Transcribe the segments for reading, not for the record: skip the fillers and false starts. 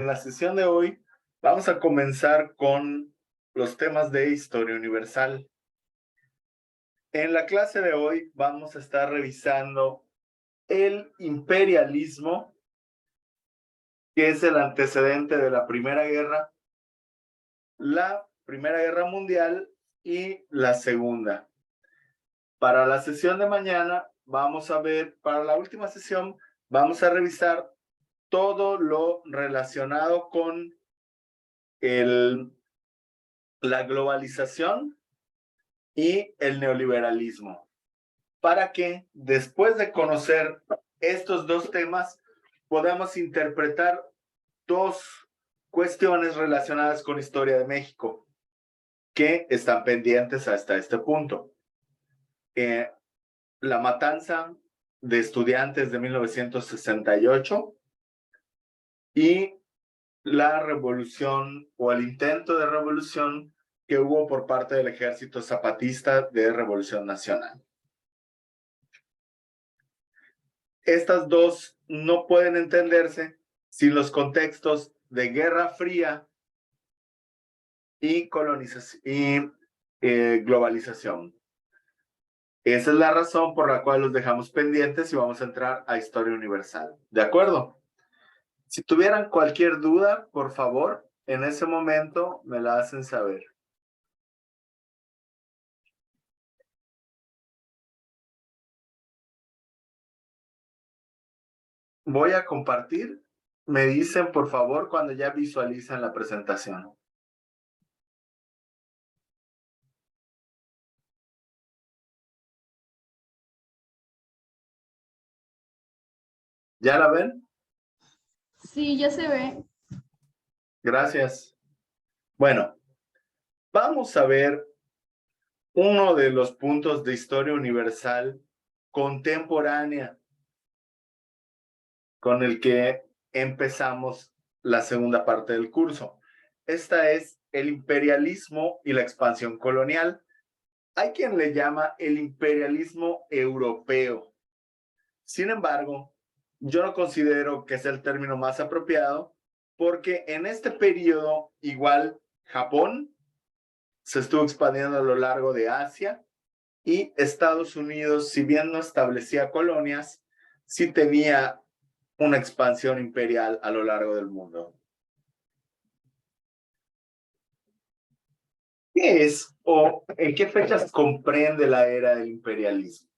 En la sesión de hoy vamos a comenzar con los temas de historia universal. En la clase de hoy vamos a estar revisando el imperialismo, que es el antecedente de la Primera Guerra, la Primera Guerra Mundial y la Segunda. Para la sesión de mañana vamos a ver, para la última sesión, vamos a revisar todo lo relacionado con la globalización y el neoliberalismo, para que después de conocer estos dos temas podamos interpretar dos cuestiones relacionadas con historia de México que están pendientes hasta este punto. La matanza de estudiantes de 1968 y la revolución o el intento de revolución que hubo por parte del Ejército Zapatista de Revolución Nacional. Estas dos no pueden entenderse sin los contextos de Guerra Fría y globalización. Esa es la razón por la cual los dejamos pendientes y vamos a entrar a historia universal. ¿De acuerdo? Si tuvieran cualquier duda, por favor, en ese momento me la hacen saber. Voy a compartir. Me dicen, por favor, cuando ya visualicen la presentación. ¿Ya la ven? Sí, ya se ve. Gracias. Bueno, vamos a ver uno de los puntos de historia universal contemporánea con el que empezamos la segunda parte del curso. Esta es el imperialismo y la expansión colonial. Hay quien le llama el imperialismo europeo. Sin embargo, yo no considero que sea el término más apropiado porque en este periodo igual Japón se estuvo expandiendo a lo largo de Asia y Estados Unidos, si bien no establecía colonias, sí tenía una expansión imperial a lo largo del mundo. ¿Qué es o en qué fechas comprende la era del imperialismo?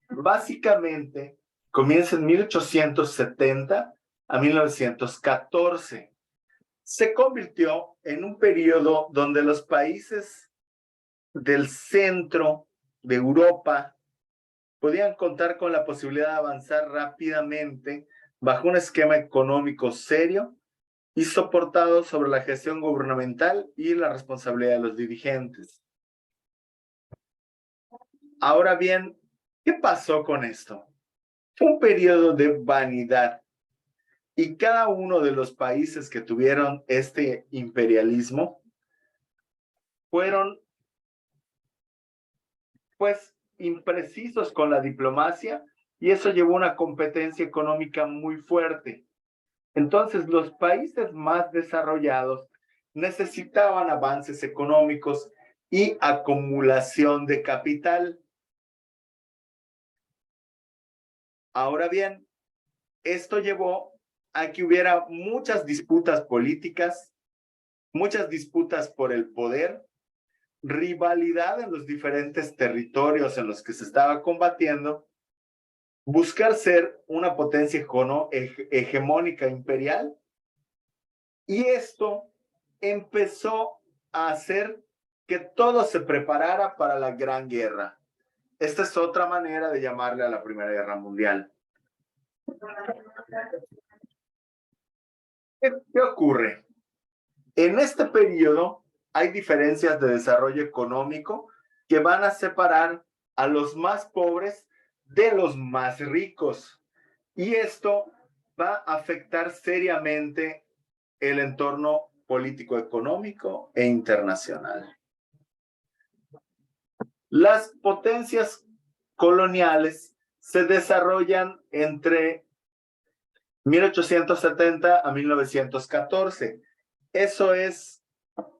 Básicamente, comienza en 1870 a 1914. Se convirtió en un periodo donde los países del centro de Europa podían contar con la posibilidad de avanzar rápidamente bajo un esquema económico serio y soportado sobre la gestión gubernamental y la responsabilidad de los dirigentes. Ahora bien, ¿qué pasó con esto? Fue un periodo de vanidad y cada uno de los países que tuvieron este imperialismo fueron pues imprecisos con la diplomacia y eso llevó a una competencia económica muy fuerte. Entonces, los países más desarrollados necesitaban avances económicos y acumulación de capital. Ahora bien, esto llevó a que hubiera muchas disputas políticas, muchas disputas por el poder, rivalidad en los diferentes territorios en los que se estaba combatiendo, buscar ser una potencia hegemónica imperial, y esto empezó a hacer que todo se preparara para la Gran Guerra. Esta es otra manera de llamarle a la Primera Guerra Mundial. ¿Qué ocurre? En este periodo hay diferencias de desarrollo económico que van a separar a los más pobres de los más ricos. Y esto va a afectar seriamente el entorno político-económico e internacional. Las potencias coloniales se desarrollan entre 1870 a 1914. Eso es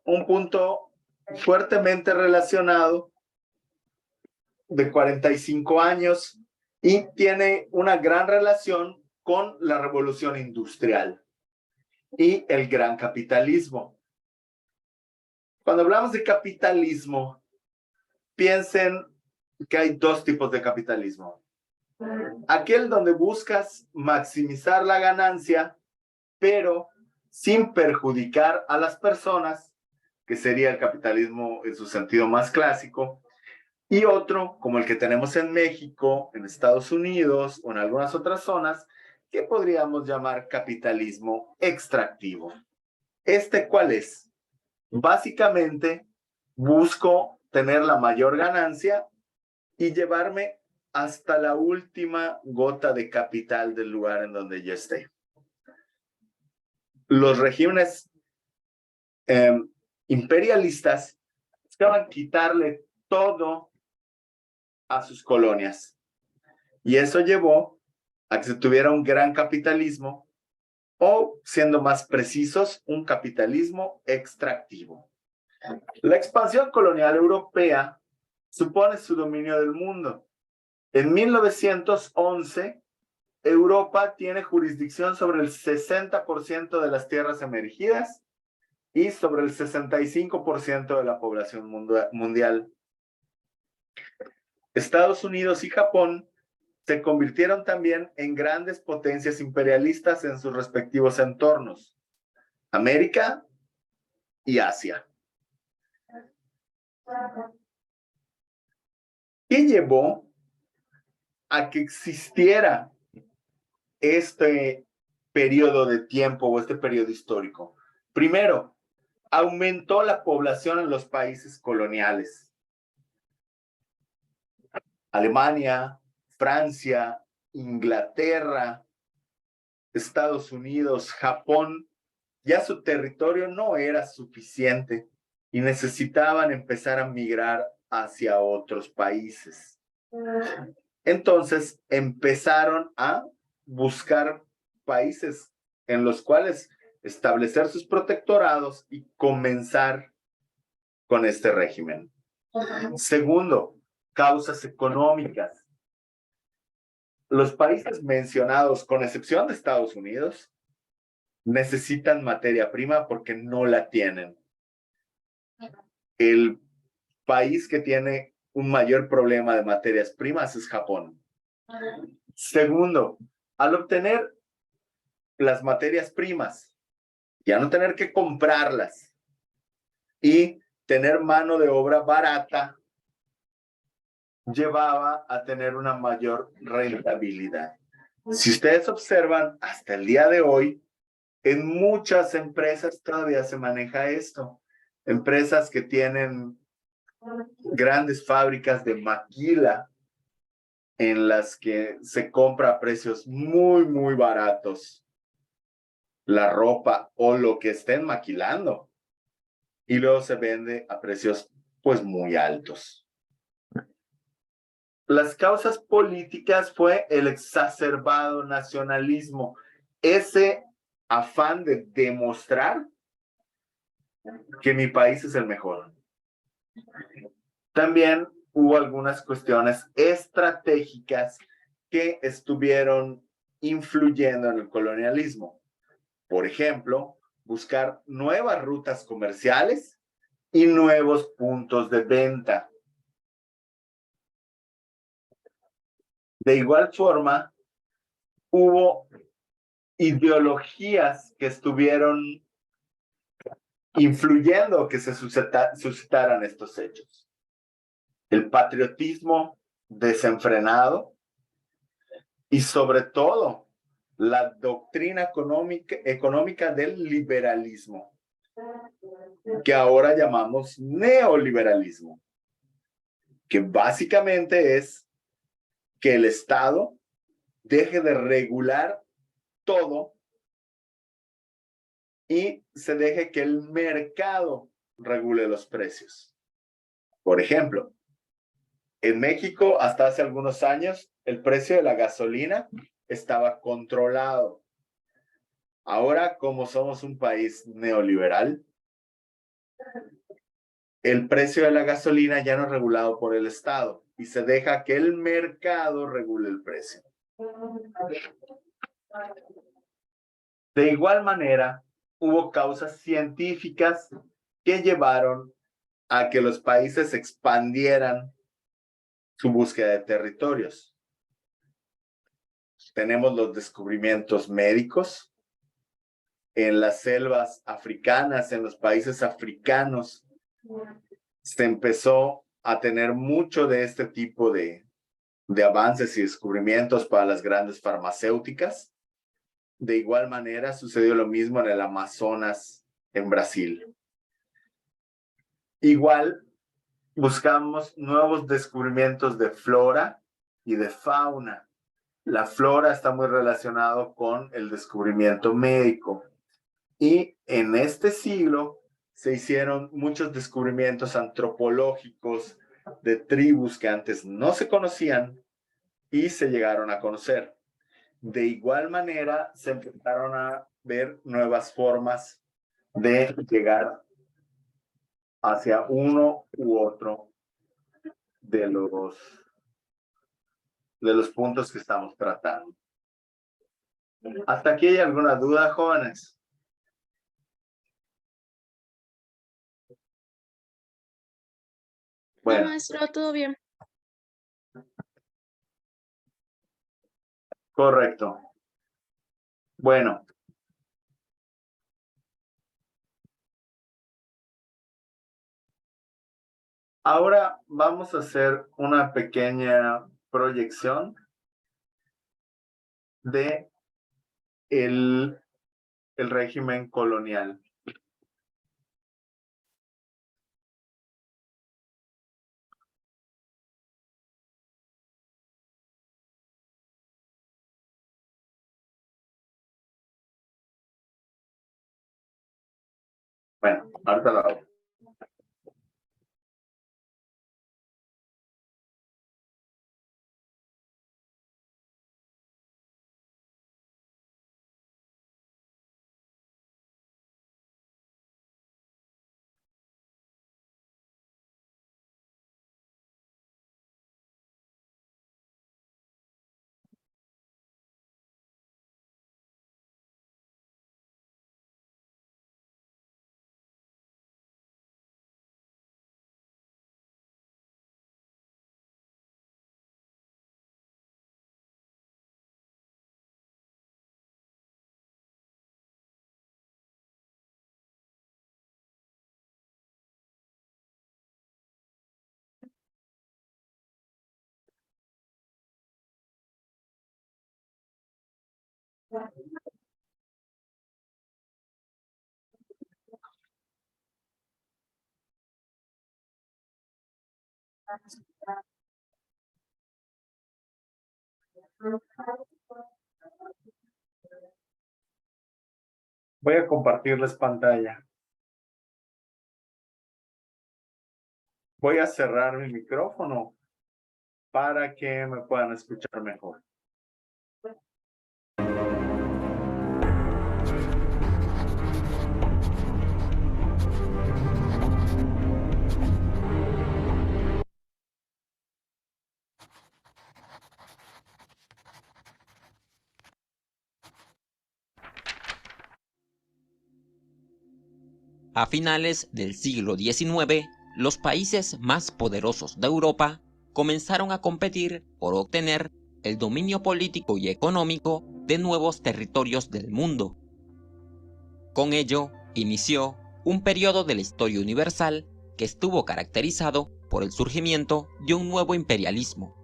un punto fuertemente relacionado de 45 años y tiene una gran relación con la revolución industrial y el gran capitalismo. Cuando hablamos de capitalismo, piensen que hay dos tipos de capitalismo. Aquel donde buscas maximizar la ganancia, pero sin perjudicar a las personas, que sería el capitalismo en su sentido más clásico, y otro, como el que tenemos en México, en Estados Unidos o en algunas otras zonas, que podríamos llamar capitalismo extractivo. ¿Cuál es? Básicamente, busco tener la mayor ganancia y llevarme hasta la última gota de capital del lugar en donde yo esté. Los regímenes imperialistas buscaban quitarle todo a sus colonias. Y eso llevó a que se tuviera un gran capitalismo o, siendo más precisos, un capitalismo extractivo. La expansión colonial europea supone su dominio del mundo. En 1911, Europa tiene jurisdicción sobre el 60% de las tierras emergidas y sobre el 65% de la población mundial. Estados Unidos y Japón se convirtieron también en grandes potencias imperialistas en sus respectivos entornos, América y Asia. ¿Qué llevó a que existiera este periodo de tiempo o este periodo histórico? Primero, aumentó la población en los países coloniales. Alemania, Francia, Inglaterra, Estados Unidos, Japón, ya su territorio no era suficiente y necesitaban empezar a migrar hacia otros países. Entonces empezaron a buscar países en los cuales establecer sus protectorados y comenzar con este régimen. Segundo, causas económicas. Los países mencionados, con excepción de Estados Unidos, necesitan materia prima porque no la tienen. El país que tiene un mayor problema de materias primas es Japón. Segundo, al obtener las materias primas, ya no tener que comprarlas y tener mano de obra barata, llevaba a tener una mayor rentabilidad. Si ustedes observan, hasta el día de hoy, en muchas empresas todavía se maneja esto. Empresas que tienen grandes fábricas de maquila en las que se compra a precios muy, muy baratos la ropa o lo que estén maquilando y luego se vende a precios pues muy altos. Las causas políticas fue el exacerbado nacionalismo, ese afán de demostrar que mi país es el mejor. También hubo algunas cuestiones estratégicas que estuvieron influyendo en el colonialismo. Por ejemplo, buscar nuevas rutas comerciales y nuevos puntos de venta. De igual forma, hubo ideologías que estuvieron influyendo que se suscitaran estos hechos. El patriotismo desenfrenado y sobre todo la doctrina económica del liberalismo, que ahora llamamos neoliberalismo, que básicamente es que el Estado deje de regular todo y se deje que el mercado regule los precios. Por ejemplo, en México hasta hace algunos años el precio de la gasolina estaba controlado. Ahora, como somos un país neoliberal, el precio de la gasolina ya no es regulado por el Estado y se deja que el mercado regule el precio. De igual manera, hubo causas científicas que llevaron a que los países expandieran su búsqueda de territorios. Tenemos los descubrimientos médicos en las selvas africanas, en los países africanos. Se empezó a tener mucho de este tipo de avances y descubrimientos para las grandes farmacéuticas. De igual manera, sucedió lo mismo en el Amazonas, en Brasil. Igual, buscamos nuevos descubrimientos de flora y de fauna. La flora está muy relacionado con el descubrimiento médico. Y en este siglo se hicieron muchos descubrimientos antropológicos de tribus que antes no se conocían y se llegaron a conocer. De igual manera, se empezaron a ver nuevas formas de llegar hacia uno u otro de los puntos que estamos tratando. ¿Hasta aquí hay alguna duda, jóvenes? Bueno, no, maestro, todo bien. Correcto. Bueno. Ahora vamos a hacer una pequeña proyección de el régimen colonial. Bueno, ahorita lo hago. Voy a compartirles pantalla. Voy a cerrar mi micrófono para que me puedan escuchar mejor. A finales del siglo XIX, los países más poderosos de Europa comenzaron a competir por obtener el dominio político y económico de nuevos territorios del mundo. Con ello, inició un periodo de la historia universal que estuvo caracterizado por el surgimiento de un nuevo imperialismo.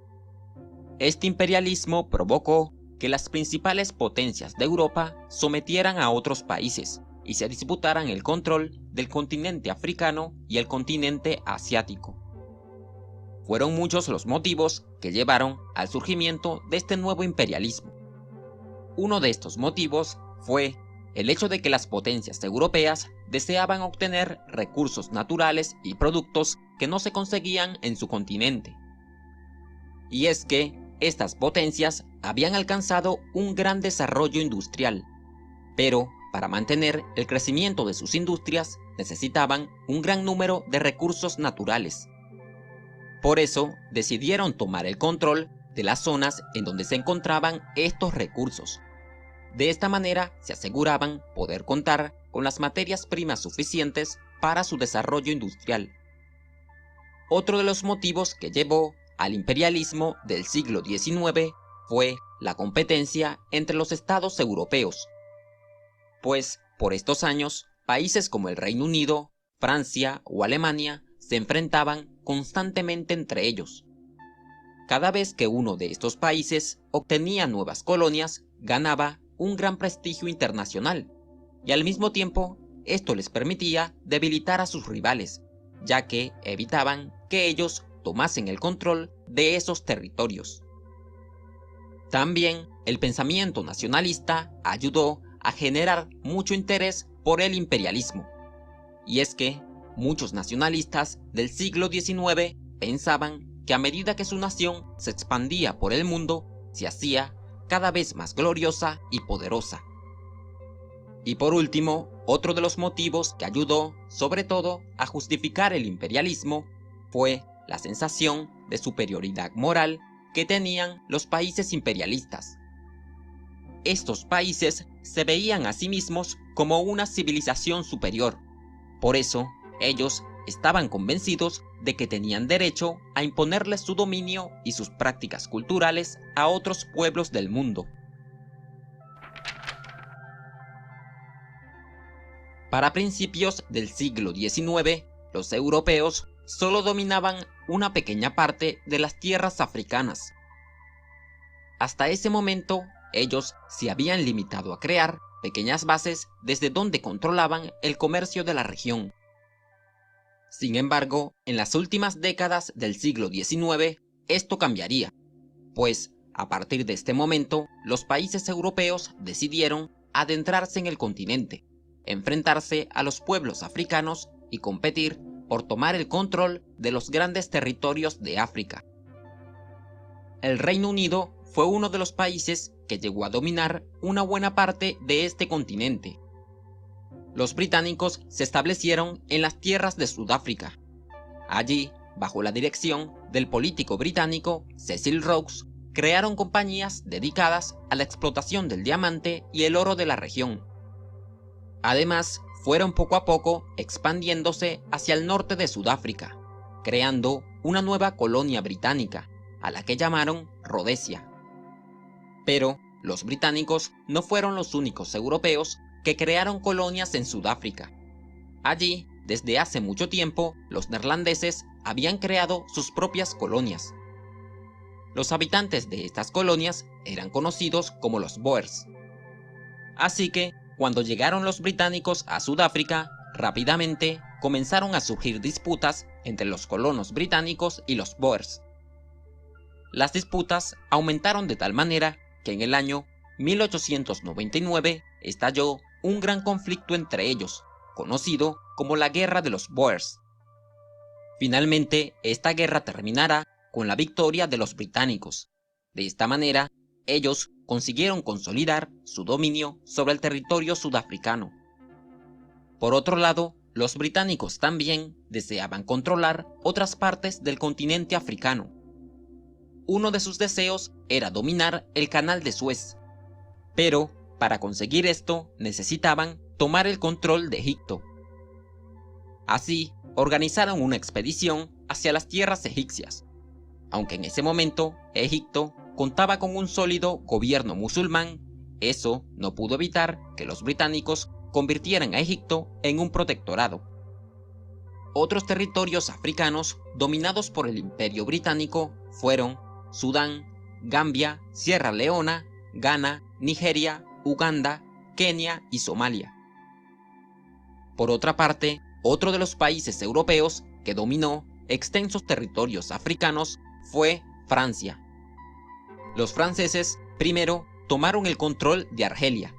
Este imperialismo provocó que las principales potencias de Europa sometieran a otros países y se disputaran el control del continente africano y el continente asiático. Fueron muchos los motivos que llevaron al surgimiento de este nuevo imperialismo. Uno de estos motivos fue el hecho de que las potencias europeas deseaban obtener recursos naturales y productos que no se conseguían en su continente. Y es que estas potencias habían alcanzado un gran desarrollo industrial, pero para mantener el crecimiento de sus industrias necesitaban un gran número de recursos naturales. Por eso decidieron tomar el control de las zonas en donde se encontraban estos recursos. De esta manera se aseguraban poder contar con las materias primas suficientes para su desarrollo industrial. Otro de los motivos que llevó al imperialismo del siglo XIX fue la competencia entre los estados europeos, pues por estos años países como el Reino Unido, Francia o Alemania se enfrentaban constantemente entre ellos. Cada vez que uno de estos países obtenía nuevas colonias, ganaba un gran prestigio internacional, y al mismo tiempo esto les permitía debilitar a sus rivales, ya que evitaban que ellos tomasen el control de esos territorios. También el pensamiento nacionalista ayudó a generar mucho interés por el imperialismo, y es que muchos nacionalistas del siglo XIX pensaban que a medida que su nación se expandía por el mundo, se hacía cada vez más gloriosa y poderosa. Y por último, otro de los motivos que ayudó, sobre todo, a justificar el imperialismo fue la sensación de superioridad moral que tenían los países imperialistas. Estos países se veían a sí mismos como una civilización superior. Por eso, ellos estaban convencidos de que tenían derecho a imponerles su dominio y sus prácticas culturales a otros pueblos del mundo. Para principios del siglo XIX, los europeos solo dominaban una pequeña parte de las tierras africanas. Hasta ese momento, ellos se habían limitado a crear pequeñas bases desde donde controlaban el comercio de la región. Sin embargo, en las últimas décadas del siglo XIX, esto cambiaría, pues a partir de este momento, los países europeos decidieron adentrarse en el continente, enfrentarse a los pueblos africanos y competir por tomar el control de los grandes territorios de África. El Reino Unido fue uno de los países que llegó a dominar una buena parte de este continente. Los británicos se establecieron en las tierras de Sudáfrica. Allí, bajo la dirección del político británico Cecil Rhodes, crearon compañías dedicadas a la explotación del diamante y el oro de la región. Además, fueron poco a poco expandiéndose hacia el norte de Sudáfrica, creando una nueva colonia británica, a la que llamaron Rodesia. Pero los británicos no fueron los únicos europeos que crearon colonias en Sudáfrica. Allí, desde hace mucho tiempo, los neerlandeses habían creado sus propias colonias. Los habitantes de estas colonias eran conocidos como los Boers. Así que, cuando llegaron los británicos a Sudáfrica, rápidamente comenzaron a surgir disputas entre los colonos británicos y los Boers. Las disputas aumentaron de tal manera que en el año 1899 estalló un gran conflicto entre ellos, conocido como la Guerra de los Boers. Finalmente, esta guerra terminará con la victoria de los británicos. De esta manera, ellos consiguieron consolidar su dominio sobre el territorio sudafricano. Por otro lado, los británicos también deseaban controlar otras partes del continente africano. Uno de sus deseos era dominar el Canal de Suez, pero para conseguir esto necesitaban tomar el control de Egipto. Así, organizaron una expedición hacia las tierras egipcias. Aunque en ese momento Egipto contaba con un sólido gobierno musulmán, eso no pudo evitar que los británicos convirtieran a Egipto en un protectorado. Otros territorios africanos dominados por el Imperio Británico fueron Sudán, Gambia, Sierra Leona, Ghana, Nigeria, Uganda, Kenia y Somalia. Por otra parte, otro de los países europeos que dominó extensos territorios africanos fue Francia. Los franceses primero tomaron el control de Argelia,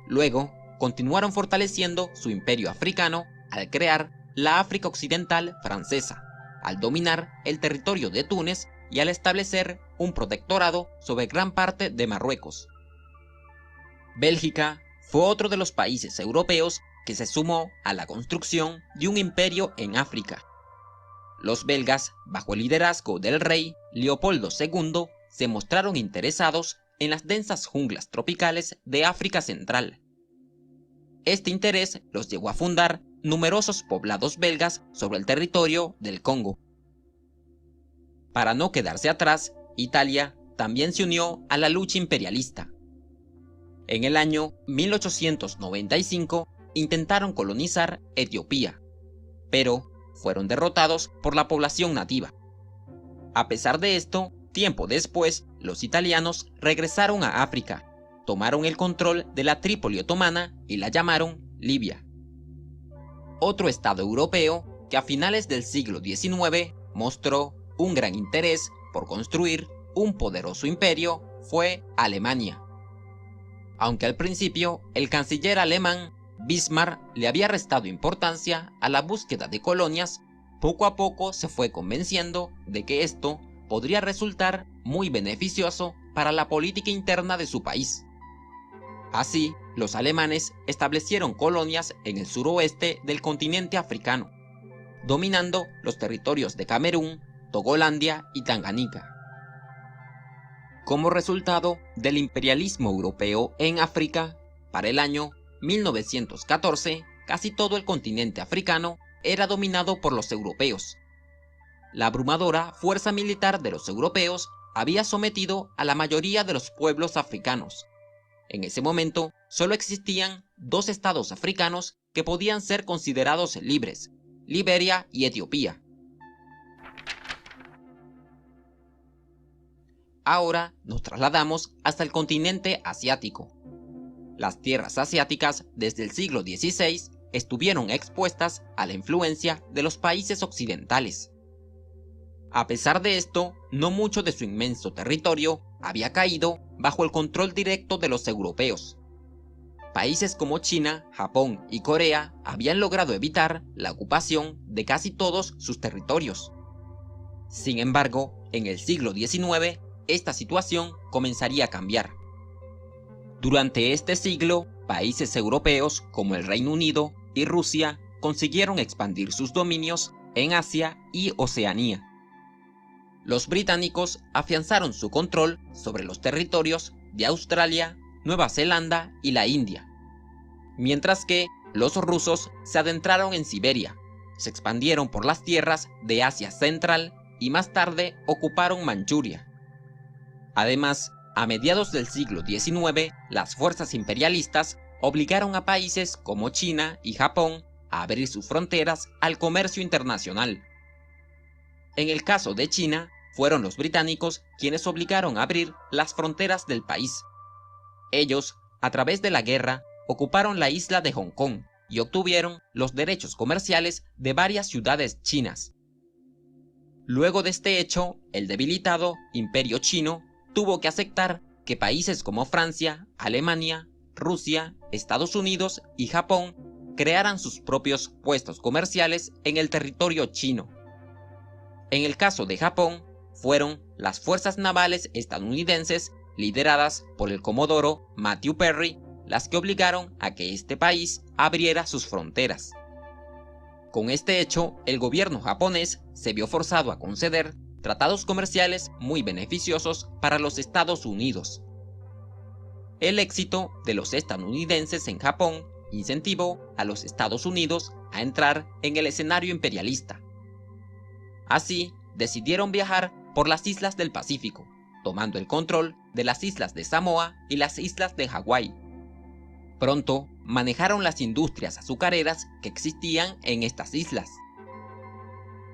luego continuaron fortaleciendo su imperio africano al crear la África Occidental francesa, al dominar el territorio de Túnez y al establecer un protectorado sobre gran parte de Marruecos. Bélgica fue otro de los países europeos que se sumó a la construcción de un imperio en África. Los belgas, bajo el liderazgo del rey Leopoldo II, se mostraron interesados en las densas junglas tropicales de África Central. Este interés los llevó a fundar numerosos poblados belgas sobre el territorio del Congo. Para no quedarse atrás, Italia también se unió a la lucha imperialista. En el año 1895 intentaron colonizar Etiopía, pero fueron derrotados por la población nativa. A pesar de esto, tiempo después, los italianos regresaron a África, tomaron el control de la Trípoli otomana y la llamaron Libia. Otro estado europeo que a finales del siglo XIX mostró un gran interés por construir un poderoso imperio fue Alemania. Aunque al principio el canciller alemán Bismarck le había restado importancia a la búsqueda de colonias, poco a poco se fue convenciendo de que esto podría resultar muy beneficioso para la política interna de su país. Así, los alemanes establecieron colonias en el suroeste del continente africano, dominando los territorios de Camerún, Togolandia y Tanganica. Como resultado del imperialismo europeo en África, para el año 1914, casi todo el continente africano era dominado por los europeos. La abrumadora fuerza militar de los europeos había sometido a la mayoría de los pueblos africanos. En ese momento, solo existían dos estados africanos que podían ser considerados libres: Liberia y Etiopía. Ahora nos trasladamos hasta el continente asiático. Las tierras asiáticas desde el siglo XVI estuvieron expuestas a la influencia de los países occidentales. A pesar de esto, no mucho de su inmenso territorio había caído bajo el control directo de los europeos. Países como China, Japón y Corea habían logrado evitar la ocupación de casi todos sus territorios. Sin embargo, en el siglo XIX, esta situación comenzaría a cambiar. Durante este siglo, países europeos como el Reino Unido y Rusia consiguieron expandir sus dominios en Asia y Oceanía. Los británicos afianzaron su control sobre los territorios de Australia, Nueva Zelanda y la India, mientras que los rusos se adentraron en Siberia, se expandieron por las tierras de Asia Central y más tarde ocuparon Manchuria. Además, a mediados del siglo XIX, las fuerzas imperialistas obligaron a países como China y Japón a abrir sus fronteras al comercio internacional. En el caso de China, fueron los británicos quienes obligaron a abrir las fronteras del país. Ellos, a través de la guerra, ocuparon la isla de Hong Kong y obtuvieron los derechos comerciales de varias ciudades chinas. Luego de este hecho, el debilitado Imperio Chino tuvo que aceptar que países como Francia, Alemania, Rusia, Estados Unidos y Japón crearan sus propios puestos comerciales en el territorio chino. En el caso de Japón, fueron las fuerzas navales estadounidenses lideradas por el comodoro Matthew Perry las que obligaron a que este país abriera sus fronteras. Con este hecho, el gobierno japonés se vio forzado a conceder tratados comerciales muy beneficiosos para los Estados Unidos. El éxito de los estadounidenses en Japón incentivó a los Estados Unidos a entrar en el escenario imperialista. Así, decidieron viajar por las islas del Pacífico, tomando el control de las islas de Samoa y las islas de Hawái. Pronto, manejaron las industrias azucareras que existían en estas islas.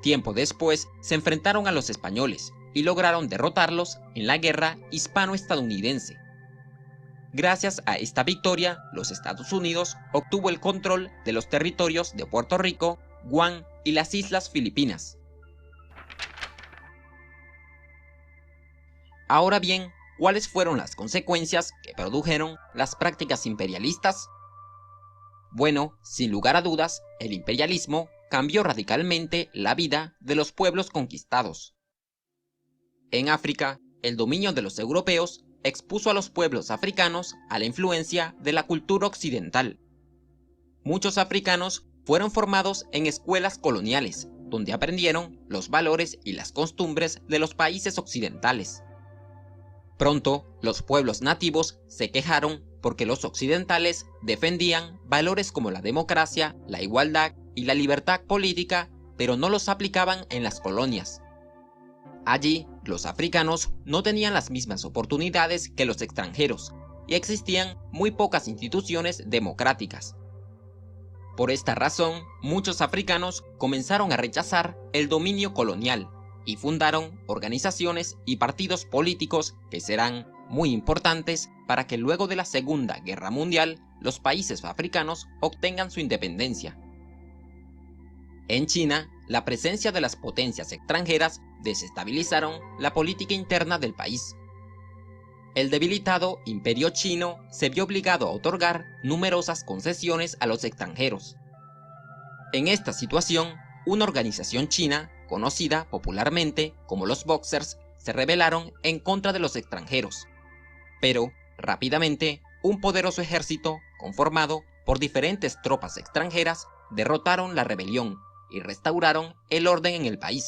Tiempo después, se enfrentaron a los españoles y lograron derrotarlos en la guerra hispano-estadounidense. Gracias a esta victoria, los Estados Unidos obtuvo el control de los territorios de Puerto Rico, Guam y las Islas Filipinas. Ahora bien, ¿cuáles fueron las consecuencias que produjeron las prácticas imperialistas? Bueno, sin lugar a dudas, el imperialismo cambió radicalmente la vida de los pueblos conquistados. En África, el dominio de los europeos expuso a los pueblos africanos a la influencia de la cultura occidental. Muchos africanos fueron formados en escuelas coloniales, donde aprendieron los valores y las costumbres de los países occidentales. Pronto, los pueblos nativos se quejaron porque los occidentales defendían valores como la democracia, la igualdad y la libertad política, pero no los aplicaban en las colonias. Allí, los africanos no tenían las mismas oportunidades que los extranjeros, y existían muy pocas instituciones democráticas. Por esta razón, muchos africanos comenzaron a rechazar el dominio colonial y fundaron organizaciones y partidos políticos que serán muy importantes para que luego de la Segunda Guerra Mundial los países africanos obtengan su independencia. En China, la presencia de las potencias extranjeras desestabilizaron la política interna del país. El debilitado Imperio Chino se vio obligado a otorgar numerosas concesiones a los extranjeros. En esta situación, una organización china, conocida popularmente como los Boxers, se rebelaron en contra de los extranjeros. Pero, rápidamente, un poderoso ejército, conformado por diferentes tropas extranjeras, derrotaron la rebelión y restauraron el orden en el país.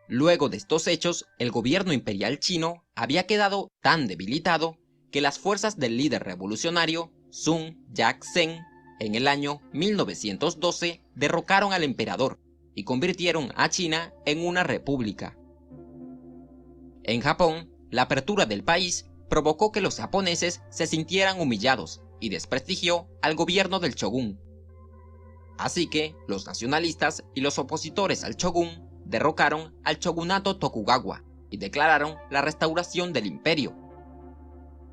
Luego de estos hechos, el gobierno imperial chino había quedado tan debilitado que las fuerzas del líder revolucionario Sun Yat-sen en el año 1912 derrocaron al emperador y convirtieron a China en una república. En Japón, la apertura del país provocó que los japoneses se sintieran humillados y desprestigió al gobierno del shogun. Así que los nacionalistas y los opositores al shogun derrocaron al shogunato Tokugawa y declararon la restauración del imperio.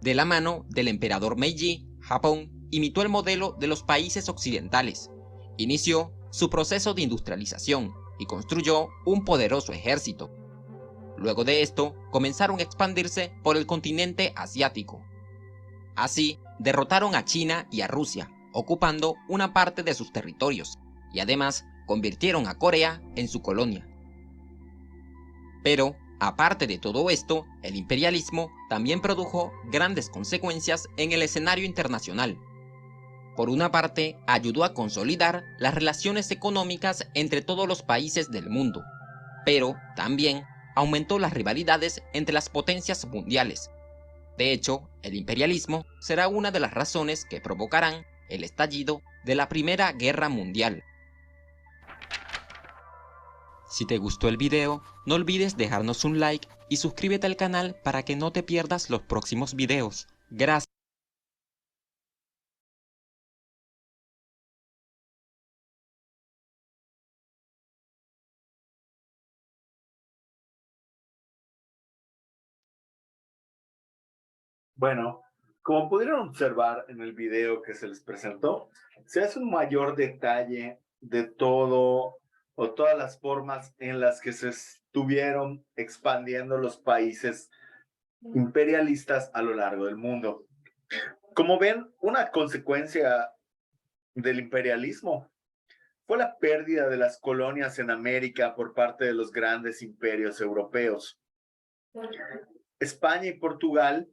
De la mano del emperador Meiji, Japón imitó el modelo de los países occidentales, inició su proceso de industrialización y construyó un poderoso ejército. Luego de esto, comenzaron a expandirse por el continente asiático. Así, derrotaron a China y a Rusia, ocupando una parte de sus territorios, y además convirtieron a Corea en su colonia. Pero, aparte de todo esto, el imperialismo también produjo grandes consecuencias en el escenario internacional. Por una parte, ayudó a consolidar las relaciones económicas entre todos los países del mundo, pero también aumentó las rivalidades entre las potencias mundiales. De hecho, el imperialismo será una de las razones que provocarán el estallido de la Primera Guerra Mundial. Si te gustó el video, no olvides dejarnos un like y suscríbete al canal para que no te pierdas los próximos videos. Gracias. Bueno, como pudieron observar en el video que se les presentó, se hace un mayor detalle de todo o todas las formas en las que se estuvieron expandiendo los países imperialistas a lo largo del mundo. Como ven, una consecuencia del imperialismo fue la pérdida de las colonias en América por parte de los grandes imperios europeos. España y Portugal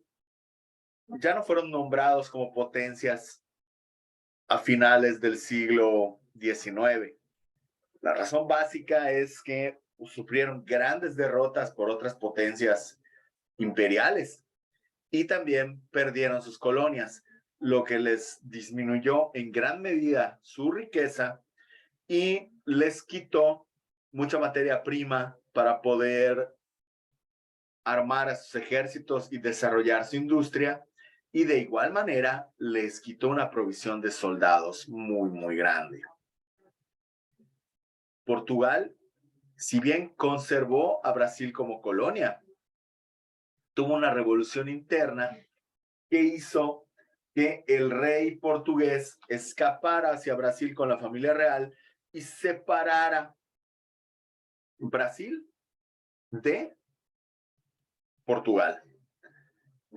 ya no fueron nombrados como potencias a finales del siglo XIX. La razón básica es que sufrieron grandes derrotas por otras potencias imperiales y también perdieron sus colonias, lo que les disminuyó en gran medida su riqueza y les quitó mucha materia prima para poder armar a sus ejércitos y desarrollar su industria, y de igual manera les quitó una provisión de soldados muy grande. Portugal, si bien conservó a Brasil como colonia, tuvo una revolución interna que hizo que el rey portugués escapara hacia Brasil con la familia real y separara Brasil de Portugal.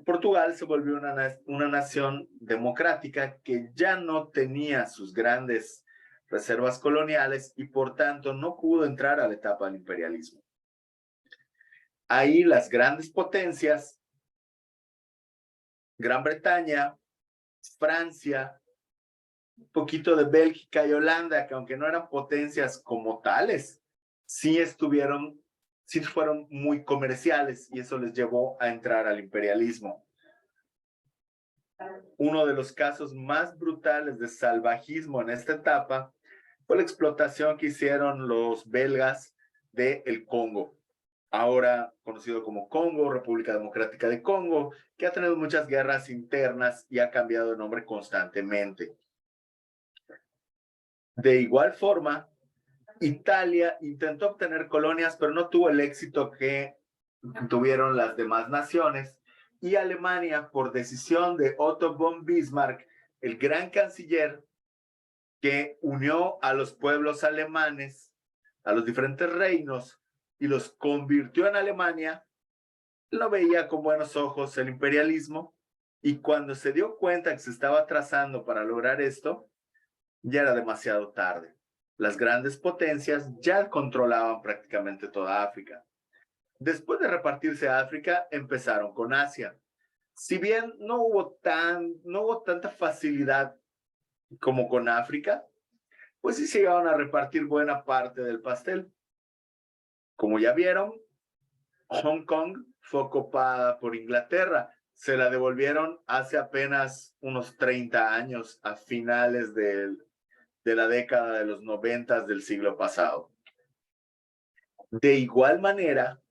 Portugal se volvió una nación democrática que ya no tenía sus grandes reservas coloniales y por tanto no pudo entrar a la etapa del imperialismo. Ahí las grandes potencias Gran Bretaña, Francia, un poquito de Bélgica y Holanda, que aunque no eran potencias como tales, sí fueron muy comerciales y eso les llevó a entrar al imperialismo. Uno de los casos más brutales de salvajismo en esta etapa fue la explotación que hicieron los belgas del Congo, ahora conocido como Congo, República Democrática de Congo, que ha tenido muchas guerras internas y ha cambiado de nombre constantemente. De igual forma, Italia intentó obtener colonias, pero no tuvo el éxito que tuvieron las demás naciones, y Alemania, por decisión de Otto von Bismarck, el gran canciller, que unió a los pueblos alemanes, a los diferentes reinos, y los convirtió en Alemania, no veía con buenos ojos el imperialismo, y cuando se dio cuenta que se estaba trazando para lograr esto, ya era demasiado tarde. Las grandes potencias ya controlaban prácticamente toda África. Después de repartirse África, empezaron con Asia. Si bien no hubo tanta facilidad como con África, pues sí se llegaron a repartir buena parte del pastel. Como ya vieron, Hong Kong fue ocupada por Inglaterra. Se la devolvieron hace apenas unos 30 años, a finales de la década de los 90 del siglo pasado. De igual manera,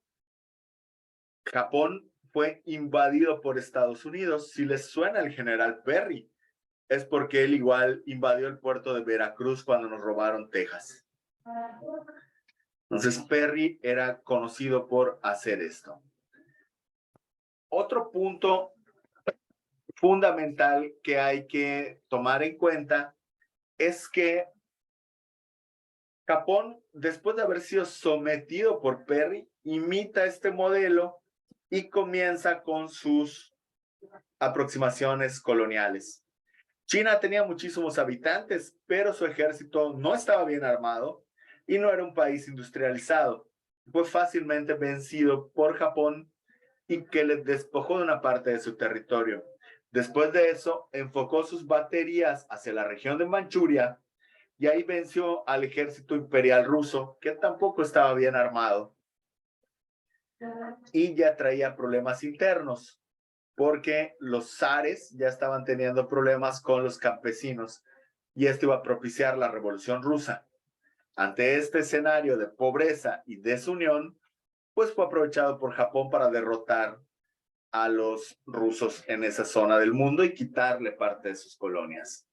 Japón fue invadido por Estados Unidos. Si les suena el general Perry, es porque él igual invadió el puerto de Veracruz cuando nos robaron Texas. Entonces Perry era conocido por hacer esto. Otro punto fundamental que hay que tomar en cuenta es que Japón, después de haber sido sometido por Perry, imita este modelo y comienza con sus aproximaciones coloniales. China tenía muchísimos habitantes, pero su ejército no estaba bien armado y no era un país industrializado. Fue fácilmente vencido por Japón y que le despojó de una parte de su territorio. Después de eso, enfocó sus baterías hacia la región de Manchuria y ahí venció al ejército imperial ruso, que tampoco estaba bien armado y ya traía problemas internos, porque los zares ya estaban teniendo problemas con los campesinos y esto iba a propiciar la Revolución Rusa. Ante este escenario de pobreza y desunión, pues fue aprovechado por Japón para derrotar a los rusos en esa zona del mundo y quitarle parte de sus colonias.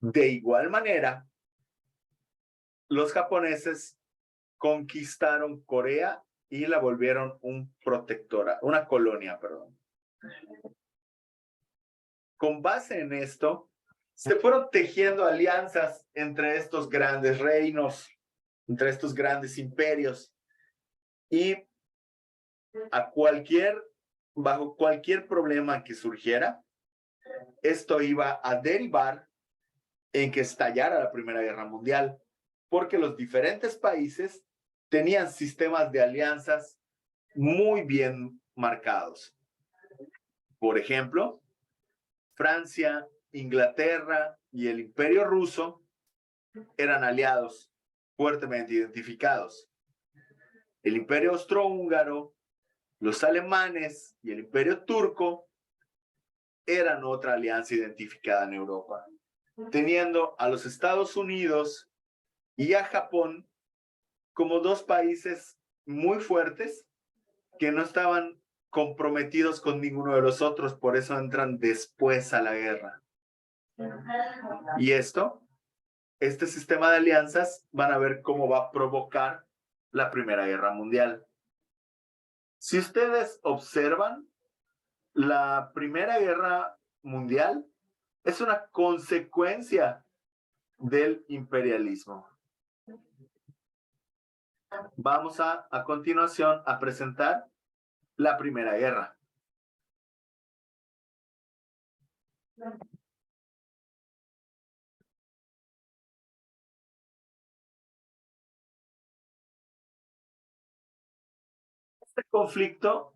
De igual manera, los japoneses conquistaron Corea y la volvieron una colonia, perdón. Con base en esto, se fueron tejiendo alianzas entre estos grandes reinos, entre estos grandes imperios, y bajo cualquier problema que surgiera, esto iba a derivar en que estallara la Primera Guerra Mundial, porque los diferentes países tenían sistemas de alianzas muy bien marcados. Por ejemplo, Francia, Inglaterra y el Imperio Ruso eran aliados fuertemente identificados. El Imperio Austrohúngaro, los alemanes y el Imperio Turco eran otra alianza identificada en Europa, teniendo a los Estados Unidos y a Japón como dos países muy fuertes que no estaban comprometidos con ninguno de los otros, por eso entran después a la guerra. Y este sistema de alianzas, van a ver cómo va a provocar la Primera Guerra Mundial. Si ustedes observan, la Primera Guerra Mundial es una consecuencia del imperialismo. Vamos a continuación a presentar la Primera Guerra. Este conflicto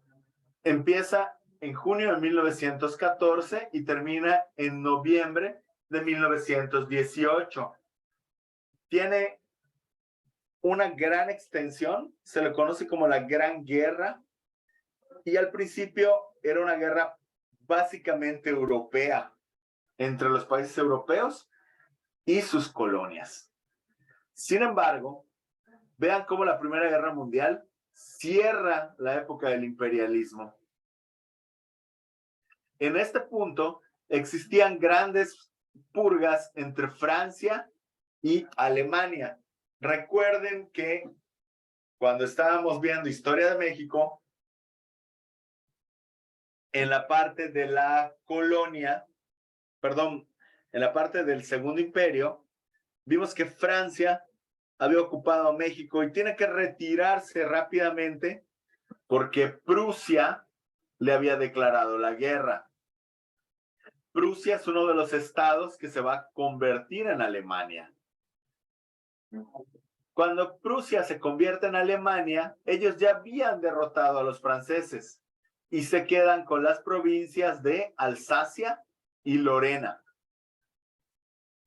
empieza en junio de 1914 y termina en noviembre de 1918. Tiene una gran extensión, se le conoce como la Gran Guerra, y al principio era una guerra básicamente europea entre los países europeos y sus colonias. Sin embargo, vean cómo la Primera Guerra Mundial cierra la época del imperialismo. En este punto existían grandes purgas entre Francia y Alemania. Recuerden que cuando estábamos viendo Historia de México, en la parte de la colonia, perdón, en la parte del Segundo Imperio, vimos que Francia había ocupado México y tiene que retirarse rápidamente porque Prusia le había declarado la guerra. Prusia es uno de los estados que se va a convertir en Alemania. Cuando Prusia se convierte en Alemania, ellos ya habían derrotado a los franceses y se quedan con las provincias de Alsacia y Lorena.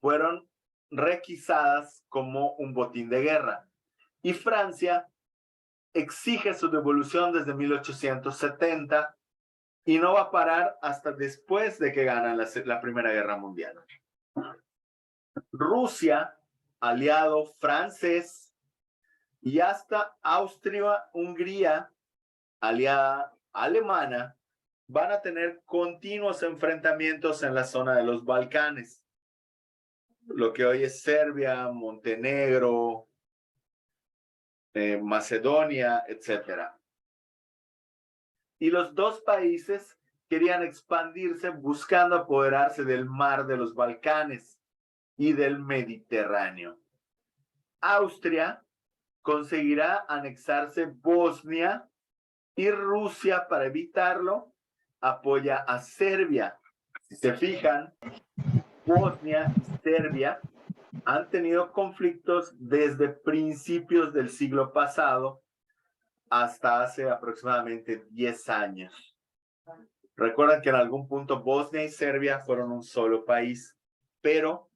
Fueron requisadas como un botín de guerra. Y Francia exige su devolución desde 1870 y no va a parar hasta después de que ganan la Primera Guerra Mundial. Rusia, aliado francés, y hasta Austria-Hungría, aliada alemana, van a tener continuos enfrentamientos en la zona de los Balcanes, lo que hoy es Serbia, Montenegro, Macedonia, etc. Y los dos países querían expandirse buscando apoderarse del mar de los Balcanes y del Mediterráneo. Austria conseguirá anexarse Bosnia y Rusia, para evitarlo, apoya a Serbia. Si se fijan, Bosnia y Serbia han tenido conflictos desde principios del siglo pasado hasta hace aproximadamente 10 años. Recuerdan que en algún punto Bosnia y Serbia fueron un solo país, pero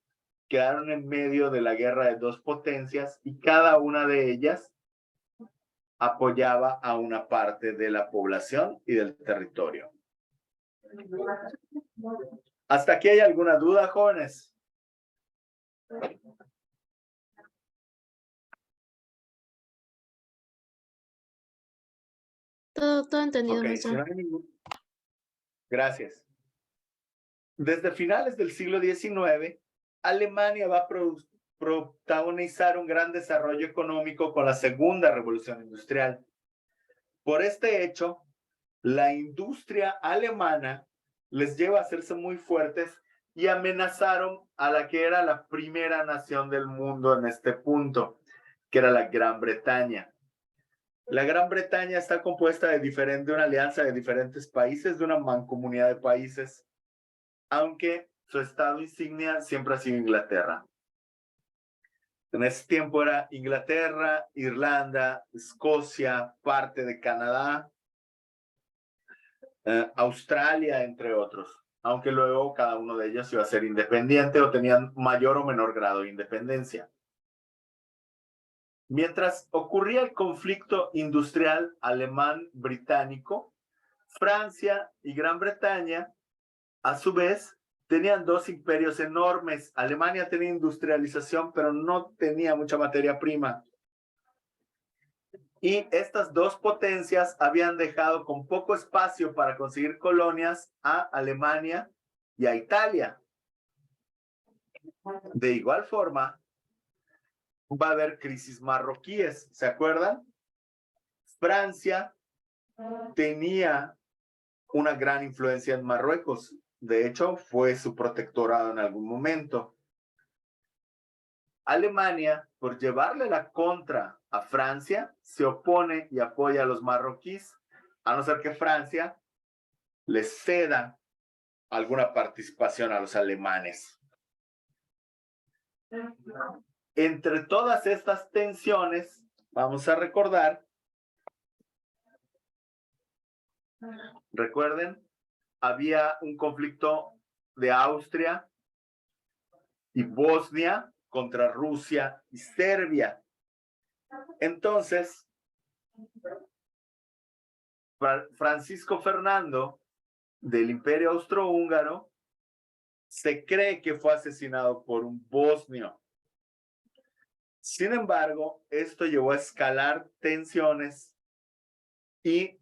quedaron en medio de la guerra de dos potencias y cada una de ellas apoyaba a una parte de la población y del territorio. ¿Hasta aquí hay alguna duda, jóvenes? Todo entendido, Ok, maestro. si no hay ningún... Gracias. Desde finales del siglo XIX, Alemania va a protagonizar un gran desarrollo económico con la Segunda Revolución Industrial. Por este hecho, la industria alemana les lleva a hacerse muy fuertes y amenazaron a la que era la primera nación del mundo en este punto, que era la Gran Bretaña. La Gran Bretaña está compuesta de una alianza de diferentes países, de una mancomunidad de países, aunque su estado insignia siempre ha sido Inglaterra. En ese tiempo era Inglaterra, Irlanda, Escocia, parte de Canadá, Australia, entre otros, aunque luego cada uno de ellos iba a ser independiente o tenían mayor o menor grado de independencia. Mientras ocurría el conflicto industrial alemán-británico, Francia y Gran Bretaña, a su vez, tenían dos imperios enormes. Alemania tenía industrialización, pero no tenía mucha materia prima. Y estas dos potencias habían dejado con poco espacio para conseguir colonias a Alemania y a Italia. De igual forma, va a haber crisis marroquíes, ¿se acuerdan? Francia tenía una gran influencia en Marruecos. De hecho, fue su protectorado en algún momento. Alemania, por llevarle la contra a Francia, se opone y apoya a los marroquíes, a no ser que Francia les ceda alguna participación a los alemanes. Entre todas estas tensiones, vamos a recordar, recuerden había un conflicto de Austria y Bosnia contra Rusia y Serbia. Entonces, Francisco Fernando del Imperio Austrohúngaro se cree que fue asesinado por un bosnio. Sin embargo, esto llevó a escalar tensiones y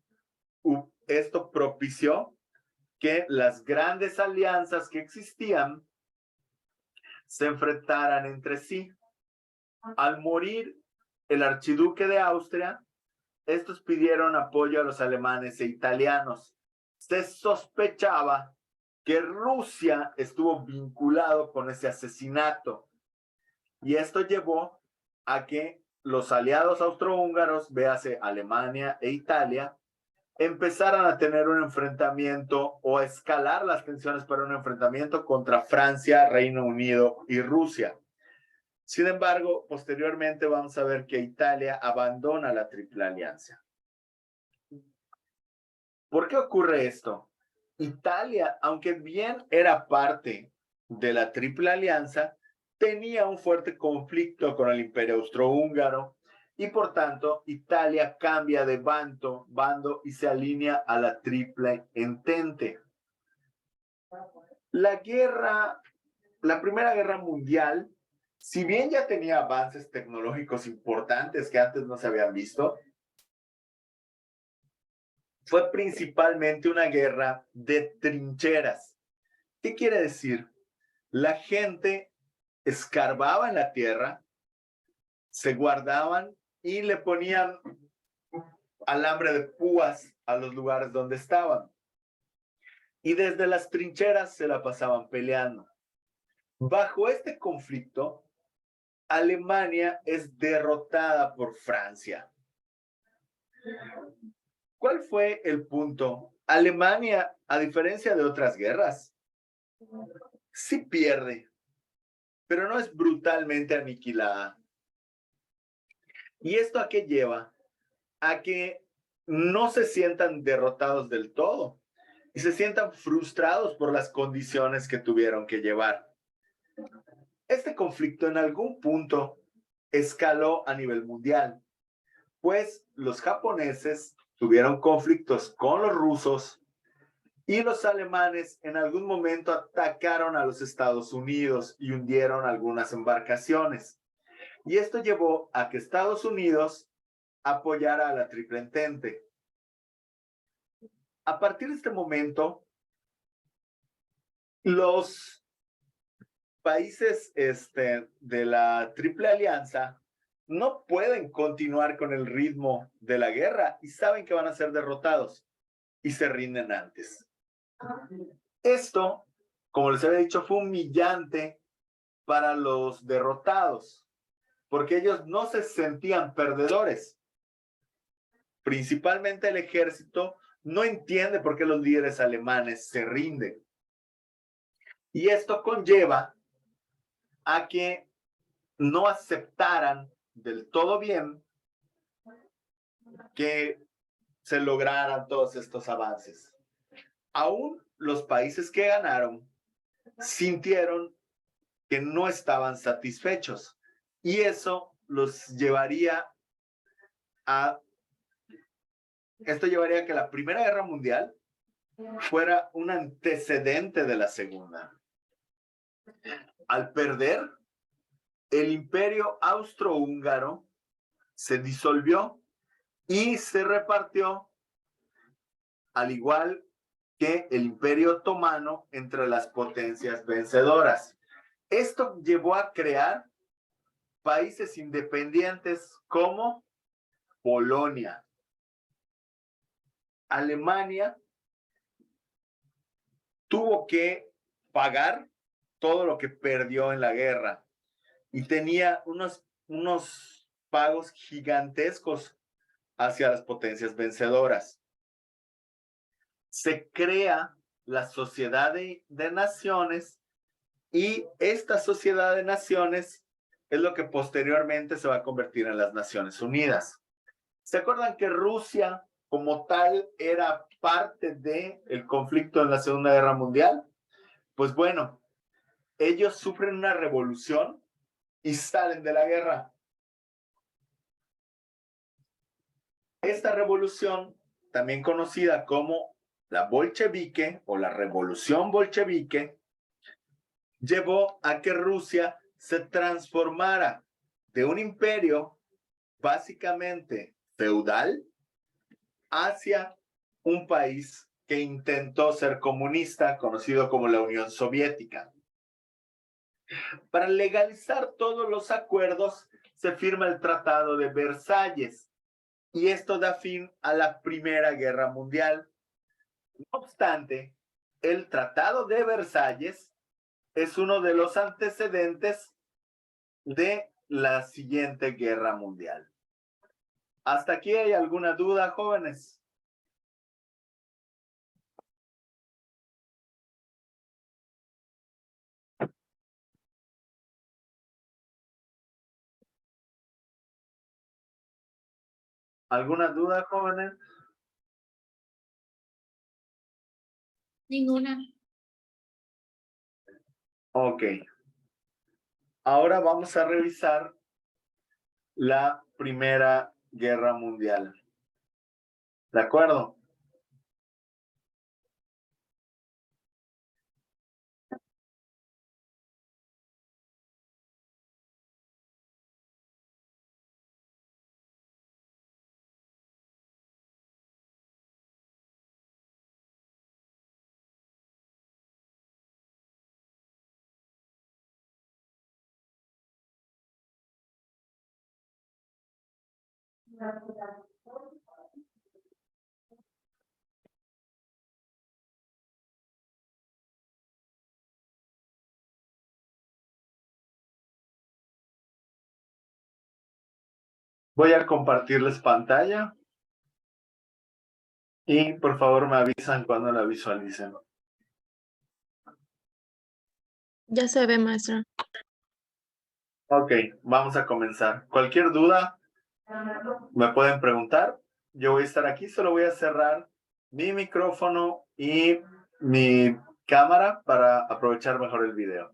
esto propició que las grandes alianzas que existían se enfrentaran entre sí. Al morir el archiduque de Austria, estos pidieron apoyo a los alemanes e italianos. Se sospechaba que Rusia estuvo vinculado con ese asesinato y esto llevó a que los aliados austrohúngaros, véase Alemania e Italia, empezaran a tener un enfrentamiento o a escalar las tensiones para un enfrentamiento contra Francia, Reino Unido y Rusia. Sin embargo, posteriormente vamos a ver que Italia abandona la Triple Alianza. ¿Por qué ocurre esto? Italia, aunque bien era parte de la Triple Alianza, tenía un fuerte conflicto con el Imperio Austrohúngaro y por tanto Italia cambia de bando y se alinea a la Triple Entente. La Primera Guerra Mundial, si bien ya tenía avances tecnológicos importantes que antes no se habían visto, fue principalmente una guerra de trincheras. ¿Qué quiere decir? La gente escarbaba en la tierra, se guardaban y le ponían alambre de púas a los lugares donde estaban. Y desde las trincheras se la pasaban peleando. Bajo este conflicto, Alemania es derrotada por Francia. ¿Cuál fue el punto? Alemania, a diferencia de otras guerras, sí pierde, pero no es brutalmente aniquilada. ¿Y esto a qué lleva? A que no se sientan derrotados del todo y se sientan frustrados por las condiciones que tuvieron que llevar. Este conflicto en algún punto escaló a nivel mundial, pues los japoneses tuvieron conflictos con los rusos y los alemanes en algún momento atacaron a los Estados Unidos y hundieron algunas embarcaciones. Y esto llevó a que Estados Unidos apoyara a la Triple Entente. A partir de este momento, los países de la Triple Alianza no pueden continuar con el ritmo de la guerra y saben que van a ser derrotados y se rinden antes. Esto, como les había dicho, fue humillante para los derrotados, porque ellos no se sentían perdedores. Principalmente el ejército no entiende por qué los líderes alemanes se rinden. Y esto conlleva a que no aceptaran del todo bien que se lograran todos estos avances. Aún los países que ganaron sintieron que no estaban satisfechos y eso los llevaría a que la Primera Guerra Mundial fuera un antecedente de la Segunda. Al perder, el Imperio Austrohúngaro se disolvió y se repartió, al igual que el Imperio Otomano, entre las potencias vencedoras. Esto llevó a crear países independientes como Polonia. Alemania tuvo que pagar todo lo que perdió en la guerra y tenía unos pagos gigantescos hacia las potencias vencedoras. Se crea la Sociedad de Naciones y esta Sociedad de Naciones es lo que posteriormente se va a convertir en las Naciones Unidas. ¿Se acuerdan que Rusia como tal era parte del conflicto en la Segunda Guerra Mundial? Pues bueno, ellos sufren una revolución y salen de la guerra. Esta revolución, también conocida como la bolchevique o la revolución bolchevique, llevó a que Rusia se transformara de un imperio básicamente feudal hacia un país que intentó ser comunista, conocido como la Unión Soviética. Para legalizar todos los acuerdos, se firma el Tratado de Versalles, y esto da fin a la Primera Guerra Mundial. No obstante, el Tratado de Versalles es uno de los antecedentes de la siguiente guerra mundial. ¿Hasta aquí hay alguna duda, jóvenes? ¿Alguna duda, jóvenes? Ninguna. Ok. Ahora vamos a revisar la Primera Guerra Mundial. ¿De acuerdo? Voy a compartirles pantalla y por favor me avisan cuando la visualicen. Ya se ve, maestra. Ok, vamos a comenzar. Cualquier duda me pueden preguntar. Yo voy a estar aquí, solo voy a cerrar mi micrófono y mi cámara para aprovechar mejor el video.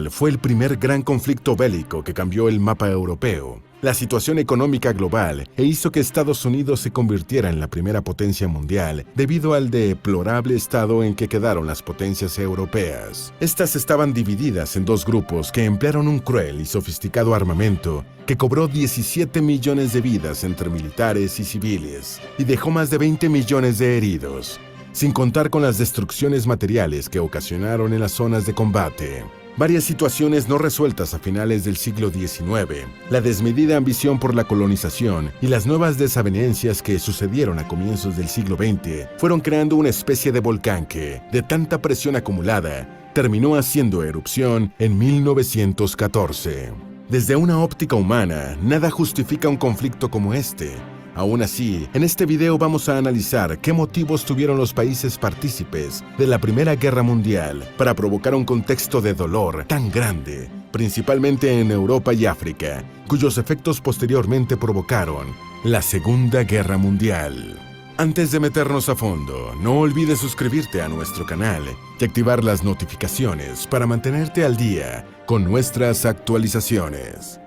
Fue el primer gran conflicto bélico que cambió el mapa europeo, la situación económica global e hizo que Estados Unidos se convirtiera en la primera potencia mundial debido al deplorable estado en que quedaron las potencias europeas. Estas estaban divididas en dos grupos que emplearon un cruel y sofisticado armamento que cobró 17 millones de vidas entre militares y civiles y dejó más de 20 millones de heridos, sin contar con las destrucciones materiales que ocasionaron en las zonas de combate. Varias situaciones no resueltas a finales del siglo XIX, la desmedida ambición por la colonización y las nuevas desavenencias que sucedieron a comienzos del siglo XX fueron creando una especie de volcán que, de tanta presión acumulada, terminó haciendo erupción en 1914. Desde una óptica humana, nada justifica un conflicto como este. Aún así, en este video vamos a analizar qué motivos tuvieron los países partícipes de la Primera Guerra Mundial para provocar un contexto de dolor tan grande, principalmente en Europa y África, cuyos efectos posteriormente provocaron la Segunda Guerra Mundial. Antes de meternos a fondo, no olvides suscribirte a nuestro canal y activar las notificaciones para mantenerte al día con nuestras actualizaciones.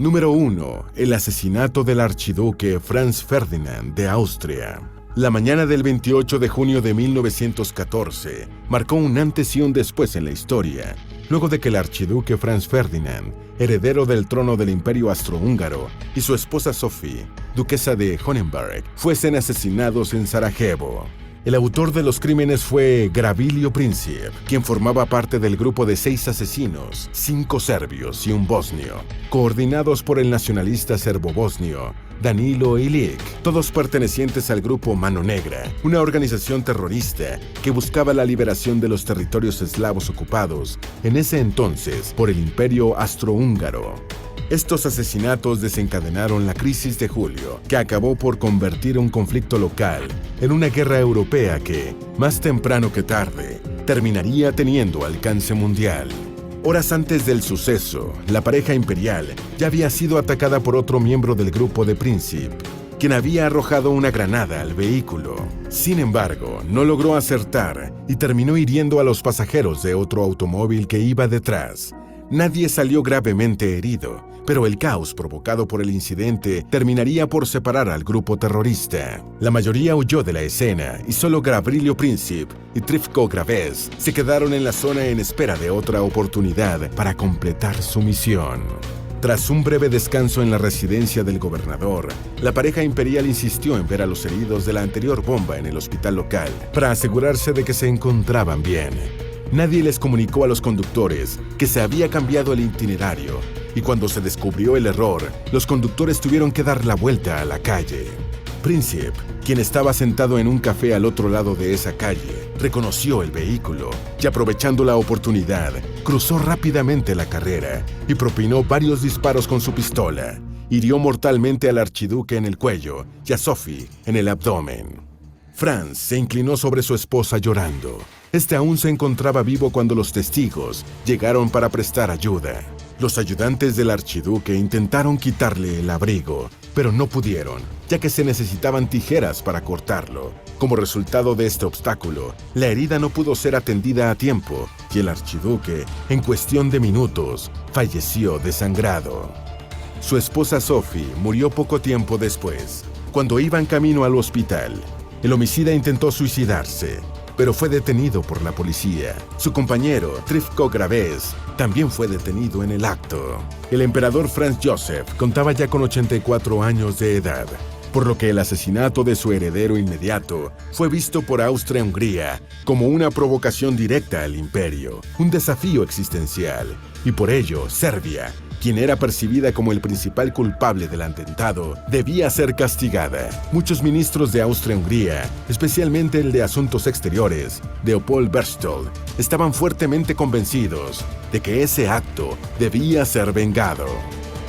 Número 1. El asesinato del archiduque Franz Ferdinand de Austria. La mañana del 28 de junio de 1914 marcó un antes y un después en la historia, luego de que el archiduque Franz Ferdinand, heredero del trono del Imperio Austrohúngaro, y su esposa Sophie, duquesa de Hohenberg, fuesen asesinados en Sarajevo. El autor de los crímenes fue Gavrilo Princip, quien formaba parte del grupo de 6 asesinos, 5 serbios y un bosnio, coordinados por el nacionalista serbo-bosnio Danilo Ilic, todos pertenecientes al grupo Mano Negra, una organización terrorista que buscaba la liberación de los territorios eslavos ocupados en ese entonces por el Imperio Austrohúngaro. Estos asesinatos desencadenaron la crisis de julio, que acabó por convertir un conflicto local en una guerra europea que, más temprano que tarde, terminaría teniendo alcance mundial. Horas antes del suceso, la pareja imperial ya había sido atacada por otro miembro del grupo de Príncipe, quien había arrojado una granada al vehículo. Sin embargo, no logró acertar y terminó hiriendo a los pasajeros de otro automóvil que iba detrás. Nadie salió gravemente herido, pero el caos provocado por el incidente terminaría por separar al grupo terrorista. La mayoría huyó de la escena y solo Gavrilo Princip y Trifko Graves se quedaron en la zona en espera de otra oportunidad para completar su misión. Tras un breve descanso en la residencia del gobernador, la pareja imperial insistió en ver a los heridos de la anterior bomba en el hospital local para asegurarse de que se encontraban bien. Nadie les comunicó a los conductores que se había cambiado el itinerario y cuando se descubrió el error, los conductores tuvieron que dar la vuelta a la calle. Princip, quien estaba sentado en un café al otro lado de esa calle, reconoció el vehículo y aprovechando la oportunidad, cruzó rápidamente la carrera y propinó varios disparos con su pistola. Hirió mortalmente al archiduque en el cuello y a Sophie en el abdomen. Franz se inclinó sobre su esposa llorando. Este aún se encontraba vivo cuando los testigos llegaron para prestar ayuda. Los ayudantes del archiduque intentaron quitarle el abrigo, pero no pudieron, ya que se necesitaban tijeras para cortarlo. Como resultado de este obstáculo, la herida no pudo ser atendida a tiempo y el archiduque, en cuestión de minutos, falleció desangrado. Su esposa Sophie murió poco tiempo después. Cuando iban camino al hospital, el homicida intentó suicidarse, pero fue detenido por la policía. Su compañero, Trifko Graves, también fue detenido en el acto. El emperador Franz Joseph contaba ya con 84 años de edad, por lo que el asesinato de su heredero inmediato fue visto por Austria-Hungría como una provocación directa al imperio, un desafío existencial, y por ello Serbia, quien era percibida como el principal culpable del atentado, debía ser castigada. Muchos ministros de Austria-Hungría, especialmente el de Asuntos Exteriores, Leopold Berchtold, estaban fuertemente convencidos de que ese acto debía ser vengado.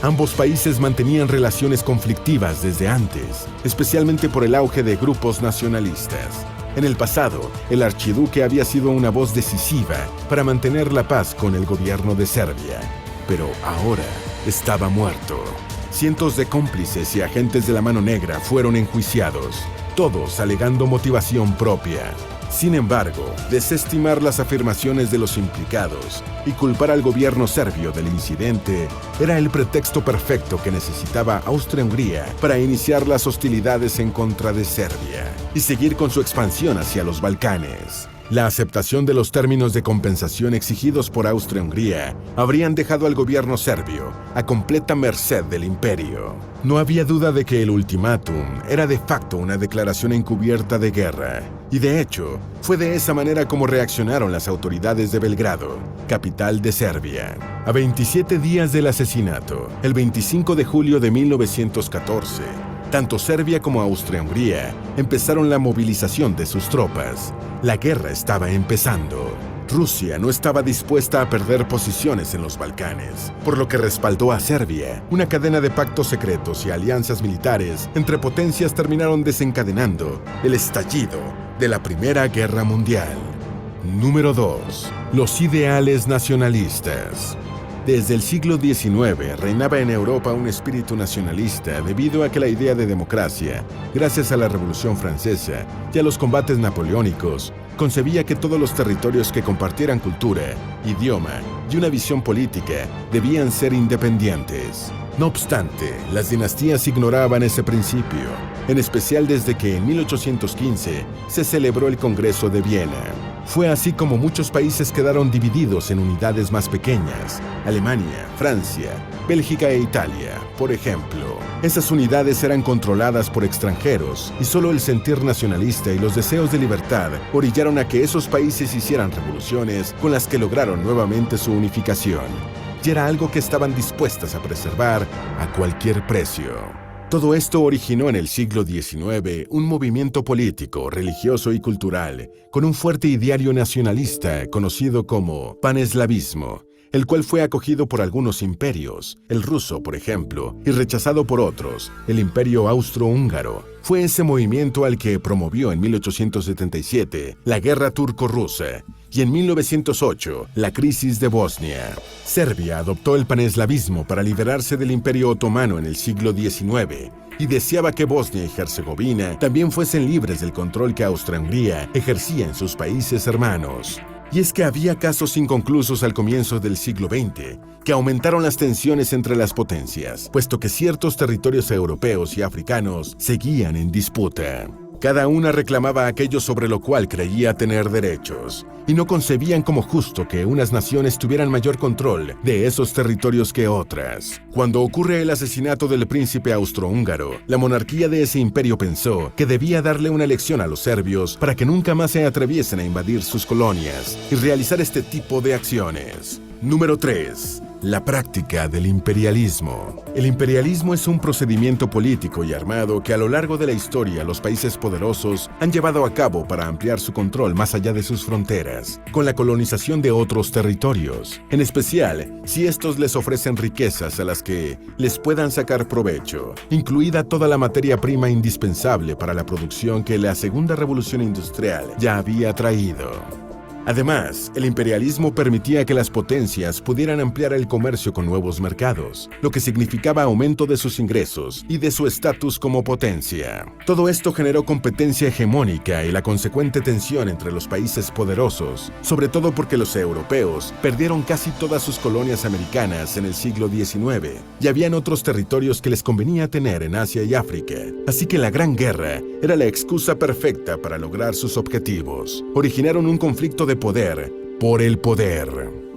Ambos países mantenían relaciones conflictivas desde antes, especialmente por el auge de grupos nacionalistas. En el pasado, el archiduque había sido una voz decisiva para mantener la paz con el gobierno de Serbia. Pero ahora estaba muerto. Cientos de cómplices y agentes de la Mano Negra fueron enjuiciados, todos alegando motivación propia. Sin embargo, desestimar las afirmaciones de los implicados y culpar al gobierno serbio del incidente era el pretexto perfecto que necesitaba Austria-Hungría para iniciar las hostilidades en contra de Serbia y seguir con su expansión hacia los Balcanes. La aceptación de los términos de compensación exigidos por Austria-Hungría habrían dejado al gobierno serbio a completa merced del imperio. No había duda de que el ultimátum era de facto una declaración encubierta de guerra, y de hecho, fue de esa manera como reaccionaron las autoridades de Belgrado, capital de Serbia. A 27 días del asesinato, el 25 de julio de 1914, tanto Serbia como Austria-Hungría empezaron la movilización de sus tropas. La guerra estaba empezando. Rusia no estaba dispuesta a perder posiciones en los Balcanes, por lo que respaldó a Serbia. Una cadena de pactos secretos y alianzas militares entre potencias terminaron desencadenando el estallido de la Primera Guerra Mundial. Número 2. Los ideales nacionalistas. Desde el siglo XIX reinaba en Europa un espíritu nacionalista debido a que la idea de democracia, gracias a la Revolución Francesa y a los combates napoleónicos, concebía que todos los territorios que compartieran cultura, idioma y una visión política debían ser independientes. No obstante, las dinastías ignoraban ese principio, en especial desde que en 1815 se celebró el Congreso de Viena. Fue así como muchos países quedaron divididos en unidades más pequeñas. Alemania, Francia, Bélgica e Italia, por ejemplo. Esas unidades eran controladas por extranjeros y solo el sentir nacionalista y los deseos de libertad orillaron a que esos países hicieran revoluciones con las que lograron nuevamente su unificación. Y era algo que estaban dispuestas a preservar a cualquier precio. Todo esto originó en el siglo XIX un movimiento político, religioso y cultural, con un fuerte ideario nacionalista conocido como paneslavismo, el cual fue acogido por algunos imperios, el ruso, por ejemplo, y rechazado por otros, el imperio austrohúngaro. Fue ese movimiento al que promovió en 1877 la guerra turco-rusa y en 1908 la crisis de Bosnia. Serbia adoptó el paneslavismo para liberarse del imperio otomano en el siglo XIX y deseaba que Bosnia y Herzegovina también fuesen libres del control que Austria-Hungría ejercía en sus países hermanos. Y es que había casos inconclusos al comienzo del siglo XX que aumentaron las tensiones entre las potencias, puesto que ciertos territorios europeos y africanos seguían en disputa. Cada una reclamaba aquello sobre lo cual creía tener derechos, y no concebían como justo que unas naciones tuvieran mayor control de esos territorios que otras. Cuando ocurre el asesinato del príncipe austrohúngaro, la monarquía de ese imperio pensó que debía darle una lección a los serbios para que nunca más se atreviesen a invadir sus colonias y realizar este tipo de acciones. Número 3. La práctica del imperialismo. El imperialismo es un procedimiento político y armado que a lo largo de la historia los países poderosos han llevado a cabo para ampliar su control más allá de sus fronteras, con la colonización de otros territorios, en especial si estos les ofrecen riquezas a las que les puedan sacar provecho, incluida toda la materia prima indispensable para la producción que la Segunda Revolución Industrial ya había traído. Además, el imperialismo permitía que las potencias pudieran ampliar el comercio con nuevos mercados, lo que significaba aumento de sus ingresos y de su estatus como potencia. Todo esto generó competencia hegemónica y la consecuente tensión entre los países poderosos, sobre todo porque los europeos perdieron casi todas sus colonias americanas en el siglo XIX y habían otros territorios que les convenía tener en Asia y África. Así que la Gran Guerra era la excusa perfecta para lograr sus objetivos. Originaron un conflicto de poder por el poder.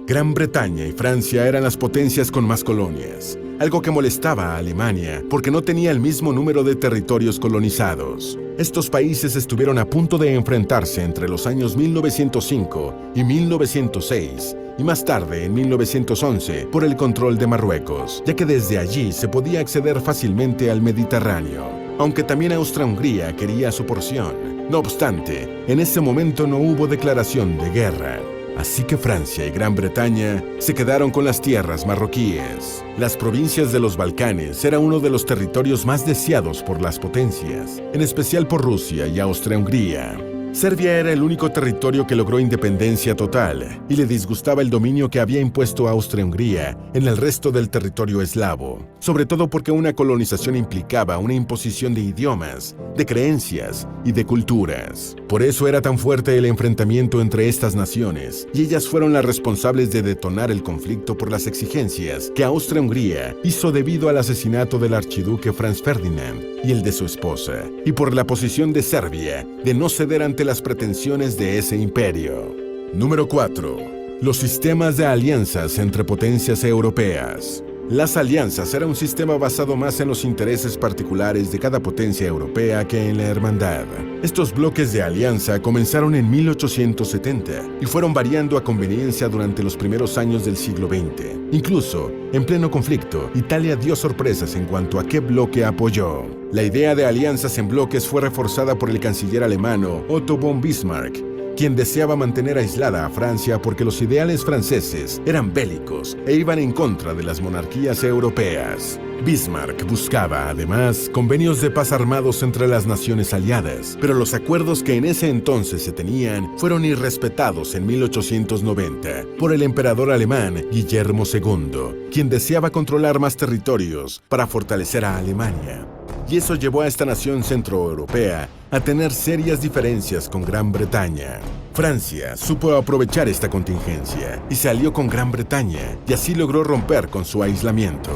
Gran Bretaña y Francia eran las potencias con más colonias, algo que molestaba a Alemania porque no tenía el mismo número de territorios colonizados. Estos países estuvieron a punto de enfrentarse entre los años 1905 y 1906 y más tarde, en 1911, por el control de Marruecos, ya que desde allí se podía acceder fácilmente al Mediterráneo, aunque también Austria-Hungría quería su porción. No obstante, en ese momento no hubo declaración de guerra, así que Francia y Gran Bretaña se quedaron con las tierras marroquíes. Las provincias de los Balcanes era uno de los territorios más deseados por las potencias, en especial por Rusia y Austria-Hungría. Serbia era el único territorio que logró independencia total y le disgustaba el dominio que había impuesto Austria-Hungría en el resto del territorio eslavo, sobre todo porque una colonización implicaba una imposición de idiomas, de creencias y de culturas. Por eso era tan fuerte el enfrentamiento entre estas naciones, y ellas fueron las responsables de detonar el conflicto por las exigencias que Austria-Hungría hizo debido al asesinato del archiduque Franz Ferdinand y el de su esposa, y por la posición de Serbia de no ceder ante las pretensiones de ese imperio. Número 4. Los sistemas de alianzas entre potencias europeas. Las alianzas era un sistema basado más en los intereses particulares de cada potencia europea que en la hermandad. Estos bloques de alianza comenzaron en 1870 y fueron variando a conveniencia durante los primeros años del siglo XX. Incluso, en pleno conflicto, Italia dio sorpresas en cuanto a qué bloque apoyó. La idea de alianzas en bloques fue reforzada por el canciller alemán Otto von Bismarck, quien deseaba mantener aislada a Francia porque los ideales franceses eran bélicos e iban en contra de las monarquías europeas. Bismarck buscaba, además, convenios de paz armados entre las naciones aliadas, pero los acuerdos que en ese entonces se tenían fueron irrespetados en 1890 por el emperador alemán Guillermo II, quien deseaba controlar más territorios para fortalecer a Alemania. Y eso llevó a esta nación centroeuropea a tener serias diferencias con Gran Bretaña. Francia supo aprovechar esta contingencia y se alió con Gran Bretaña y así logró romper con su aislamiento.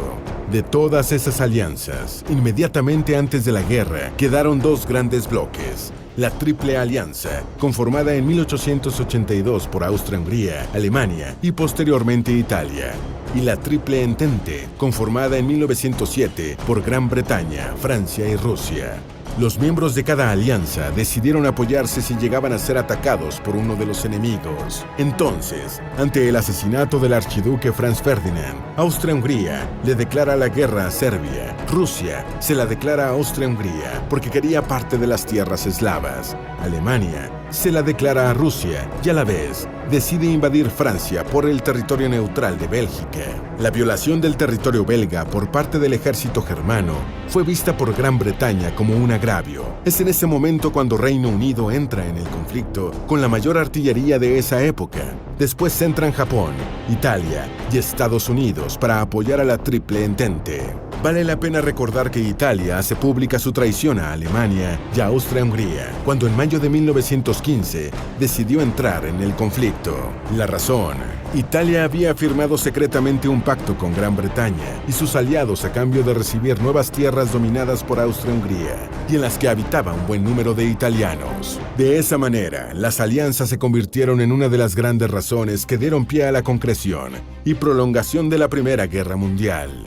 De todas esas alianzas, inmediatamente antes de la guerra, quedaron dos grandes bloques. La Triple Alianza, conformada en 1882 por Austria-Hungría, Alemania y posteriormente Italia, y la Triple Entente, conformada en 1907 por Gran Bretaña, Francia y Rusia. Los miembros de cada alianza decidieron apoyarse si llegaban a ser atacados por uno de los enemigos. Entonces, ante el asesinato del archiduque Franz Ferdinand, Austria-Hungría le declara la guerra a Serbia. Rusia se la declara a Austria-Hungría porque quería parte de las tierras eslavas. Alemania se la declara a Rusia y a la vez decide invadir Francia por el territorio neutral de Bélgica. La violación del territorio belga por parte del ejército germano fue vista por Gran Bretaña como un agravio. Es en ese momento cuando Reino Unido entra en el conflicto con la mayor artillería de esa época. Después entran Japón, Italia y Estados Unidos para apoyar a la Triple Entente. Vale la pena recordar que Italia hace pública su traición a Alemania y a Austria-Hungría, cuando en mayo de 1915 decidió entrar en el conflicto. La razón: Italia había firmado secretamente un pacto con Gran Bretaña y sus aliados a cambio de recibir nuevas tierras dominadas por Austria-Hungría y en las que habitaba un buen número de italianos. De esa manera, las alianzas se convirtieron en una de las grandes razones que dieron pie a la concreción y prolongación de la Primera Guerra Mundial.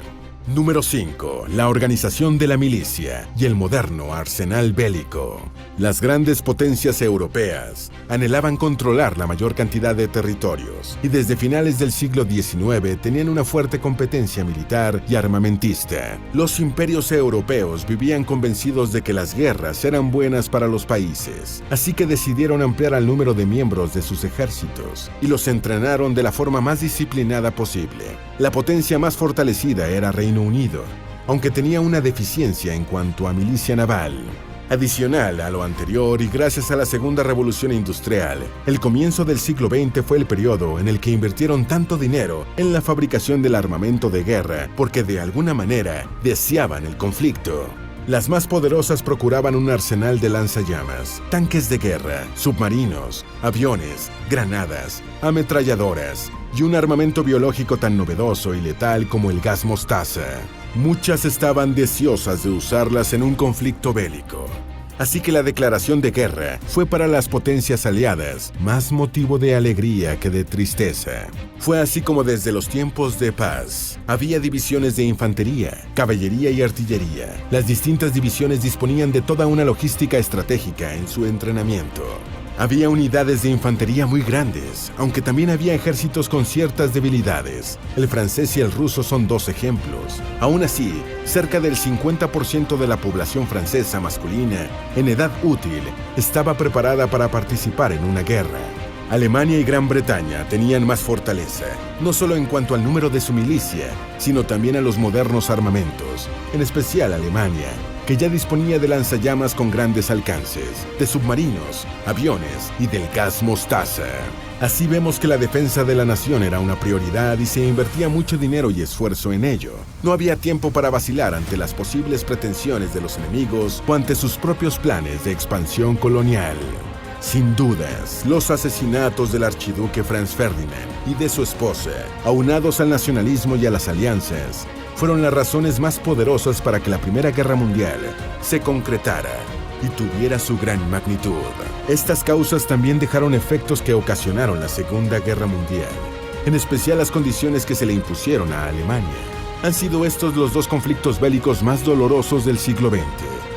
Número 5. La organización de la milicia y el moderno arsenal bélico. Las grandes potencias europeas anhelaban controlar la mayor cantidad de territorios y desde finales del siglo XIX tenían una fuerte competencia militar y armamentista. Los imperios europeos vivían convencidos de que las guerras eran buenas para los países, así que decidieron ampliar el número de miembros de sus ejércitos y los entrenaron de la forma más disciplinada posible. La potencia más fortalecida era Reino Unido, aunque tenía una deficiencia en cuanto a milicia naval. Adicional a lo anterior y gracias a la Segunda Revolución Industrial, el comienzo del siglo XX fue el periodo en el que invirtieron tanto dinero en la fabricación del armamento de guerra porque de alguna manera deseaban el conflicto. Las más poderosas procuraban un arsenal de lanzallamas, tanques de guerra, submarinos, aviones, granadas, ametralladoras y un armamento biológico tan novedoso y letal como el gas mostaza. Muchas estaban deseosas de usarlas en un conflicto bélico. Así que la declaración de guerra fue para las potencias aliadas más motivo de alegría que de tristeza. Fue así como desde los tiempos de paz había divisiones de infantería, caballería y artillería. Las distintas divisiones disponían de toda una logística estratégica en su entrenamiento. Había unidades de infantería muy grandes, aunque también había ejércitos con ciertas debilidades. El francés y el ruso son dos ejemplos. Aún así, cerca del 50% de la población francesa masculina, en edad útil, estaba preparada para participar en una guerra. Alemania y Gran Bretaña tenían más fortaleza, no solo en cuanto al número de su milicia, sino también a los modernos armamentos, en especial Alemania, que ya disponía de lanzallamas con grandes alcances, de submarinos, aviones y del gas mostaza. Así vemos que la defensa de la nación era una prioridad y se invertía mucho dinero y esfuerzo en ello. No había tiempo para vacilar ante las posibles pretensiones de los enemigos o ante sus propios planes de expansión colonial. Sin dudas, los asesinatos del archiduque Franz Ferdinand y de su esposa, aunados al nacionalismo y a las alianzas, fueron las razones más poderosas para que la Primera Guerra Mundial se concretara y tuviera su gran magnitud. Estas causas también dejaron efectos que ocasionaron la Segunda Guerra Mundial, en especial las condiciones que se le impusieron a Alemania. Han sido estos los dos conflictos bélicos más dolorosos del siglo XX,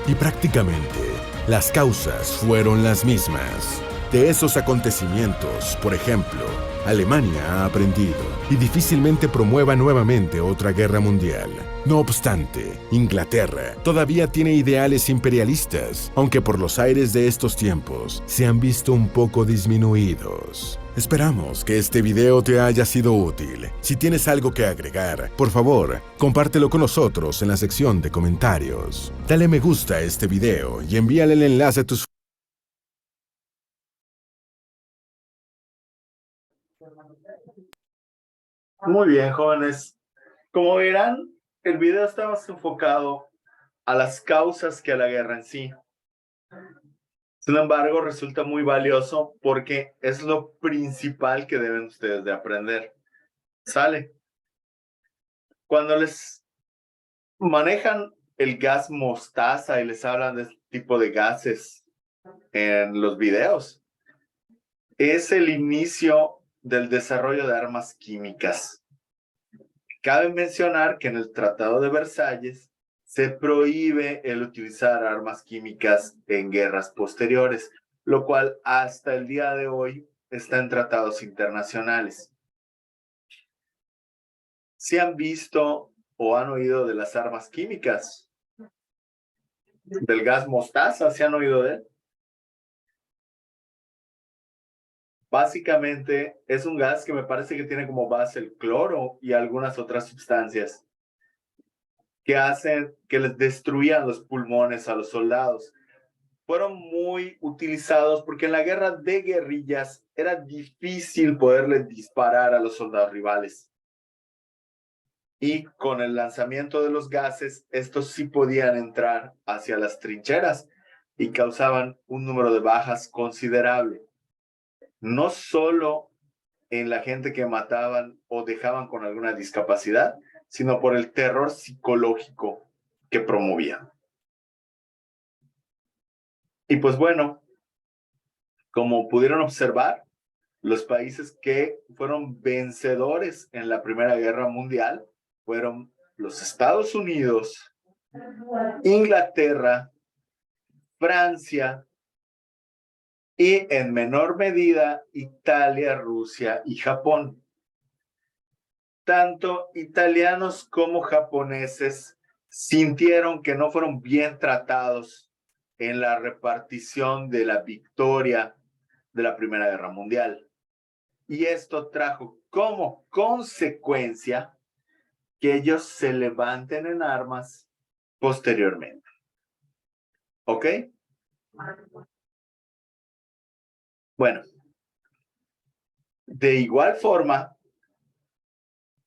y prácticamente las causas fueron las mismas. De esos acontecimientos, por ejemplo, Alemania ha aprendido y difícilmente promueva nuevamente otra guerra mundial. No obstante, Inglaterra todavía tiene ideales imperialistas, aunque por los aires de estos tiempos se han visto un poco disminuidos. Esperamos que este video te haya sido útil. Si tienes algo que agregar, por favor, compártelo con nosotros en la sección de comentarios. Dale me gusta a este video y envíale el enlace a tus Muy bien, jóvenes. Como verán, el video está más enfocado a las causas que a la guerra en sí. Sin embargo, resulta muy valioso porque es lo principal que deben ustedes de aprender. ¿Sale? Cuando les manejan el gas mostaza y les hablan de este tipo de gases en los videos, es el inicio del desarrollo de armas químicas. Cabe mencionar que en el Tratado de Versalles se prohíbe el utilizar armas químicas en guerras posteriores, lo cual hasta el día de hoy está en tratados internacionales. ¿Se han visto o han oído de las armas químicas? ¿Del gas mostaza? ¿Se han oído de él? Básicamente es un gas que me parece que tiene como base el cloro y algunas otras sustancias que hacen que les destruían los pulmones a los soldados. Fueron muy utilizados porque en la guerra de guerrillas era difícil poderle disparar a los soldados rivales. Y con el lanzamiento de los gases, estos sí podían entrar hacia las trincheras y causaban un número de bajas considerable. No solo en la gente que mataban o dejaban con alguna discapacidad, sino por el terror psicológico que promovían. Y pues bueno, como pudieron observar, los países que fueron vencedores en la Primera Guerra Mundial fueron los Estados Unidos, Inglaterra, Francia y en menor medida Italia, Rusia y Japón. Tanto italianos como japoneses sintieron que no fueron bien tratados en la repartición de la victoria de la Primera Guerra Mundial. Y esto trajo como consecuencia que ellos se levanten en armas posteriormente. ¿Ok? Bueno, de igual forma,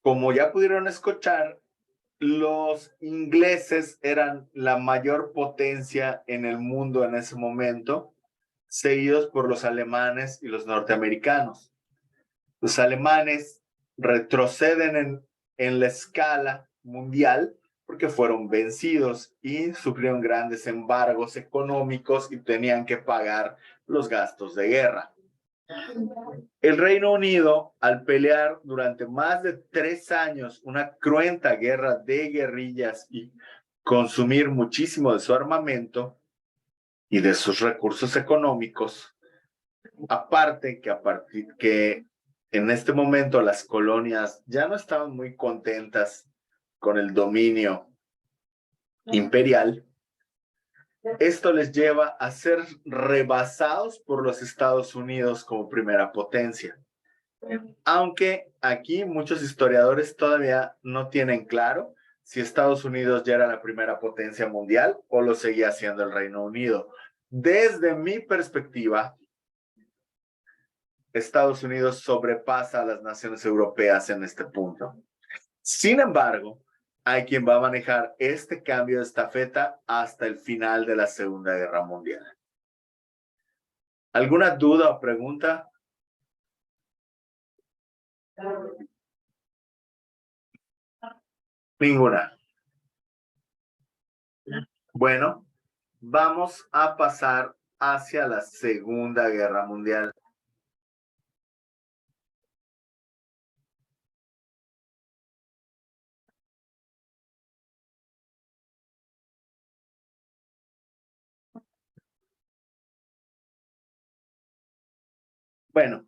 como ya pudieron escuchar, los ingleses eran la mayor potencia en el mundo en ese momento, seguidos por los alemanes y los norteamericanos. Los alemanes retroceden en la escala mundial porque fueron vencidos y sufrieron grandes embargos económicos y tenían que pagar los gastos de guerra. El Reino Unido, al pelear durante más de 3 años una cruenta guerra de guerrillas y consumir muchísimo de su armamento y de sus recursos económicos, aparte que en este momento las colonias ya no estaban muy contentas con el dominio imperial, esto les lleva a ser rebasados por los Estados Unidos como primera potencia. Aunque aquí muchos historiadores todavía no tienen claro si Estados Unidos ya era la primera potencia mundial o lo seguía siendo el Reino Unido. Desde mi perspectiva, Estados Unidos sobrepasa a las naciones europeas en este punto. Sin embargo, hay quien va a manejar este cambio de estafeta hasta el final de la Segunda Guerra Mundial. ¿Alguna duda o pregunta? Ninguna. Bueno, vamos a pasar hacia la Segunda Guerra Mundial. Bueno,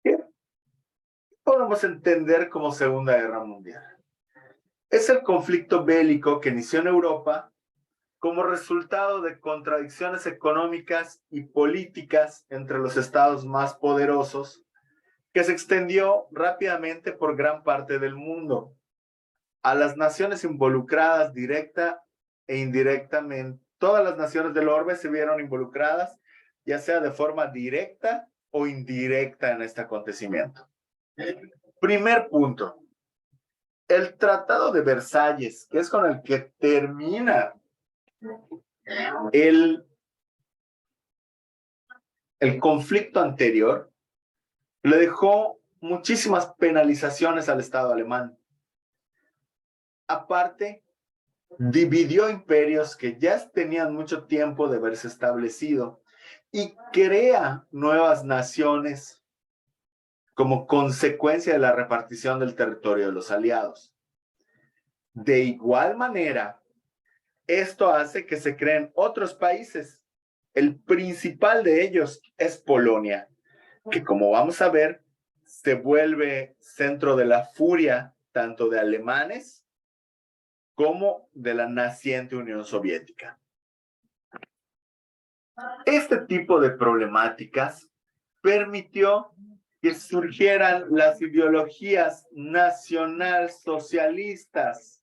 ¿qué podemos entender como Segunda Guerra Mundial? Es el conflicto bélico que inició en Europa como resultado de contradicciones económicas y políticas entre los estados más poderosos, que se extendió rápidamente por gran parte del mundo. A las naciones involucradas directa e indirectamente, todas las naciones del orbe se vieron involucradas, ya sea de forma directa o indirecta en este acontecimiento. Primer punto, el Tratado de Versalles, que es con el que termina el conflicto anterior, le dejó muchísimas penalizaciones al Estado alemán. Aparte, dividió imperios que ya tenían mucho tiempo de haberse establecido y crea nuevas naciones como consecuencia de la repartición del territorio de los aliados. De igual manera, esto hace que se creen otros países. El principal de ellos es Polonia, que como vamos a ver, se vuelve centro de la furia tanto de alemanes como de la naciente Unión Soviética. Este tipo de problemáticas permitió que surgieran las ideologías nacionalsocialistas.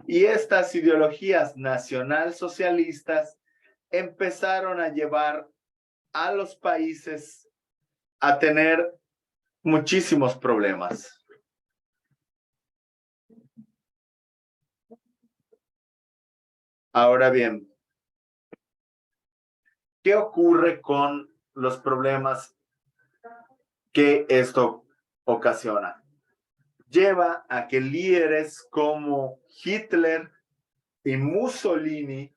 Y estas ideologías nacionalsocialistas empezaron a llevar a los países a tener muchísimos problemas. Ahora bien, ¿qué ocurre con los problemas que esto ocasiona? Lleva a que líderes como Hitler y Mussolini,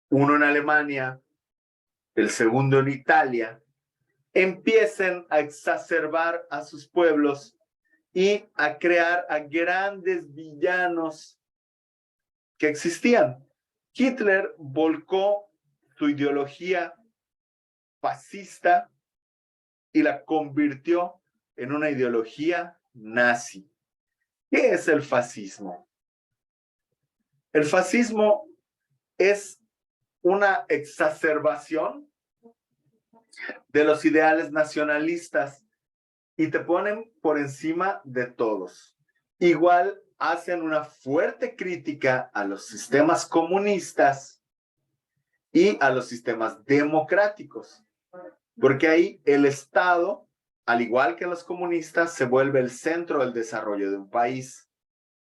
uno en Alemania, el segundo en Italia, empiecen a exacerbar a sus pueblos y a crear a grandes villanos que existían. Hitler volcó su ideología fascista y la convirtió en una ideología nazi. ¿Qué es el fascismo? El fascismo es una exacerbación de los ideales nacionalistas y te ponen por encima de todos. Igual hacen una fuerte crítica a los sistemas comunistas y a los sistemas democráticos, porque ahí el Estado, al igual que los comunistas, se vuelve el centro del desarrollo de un país.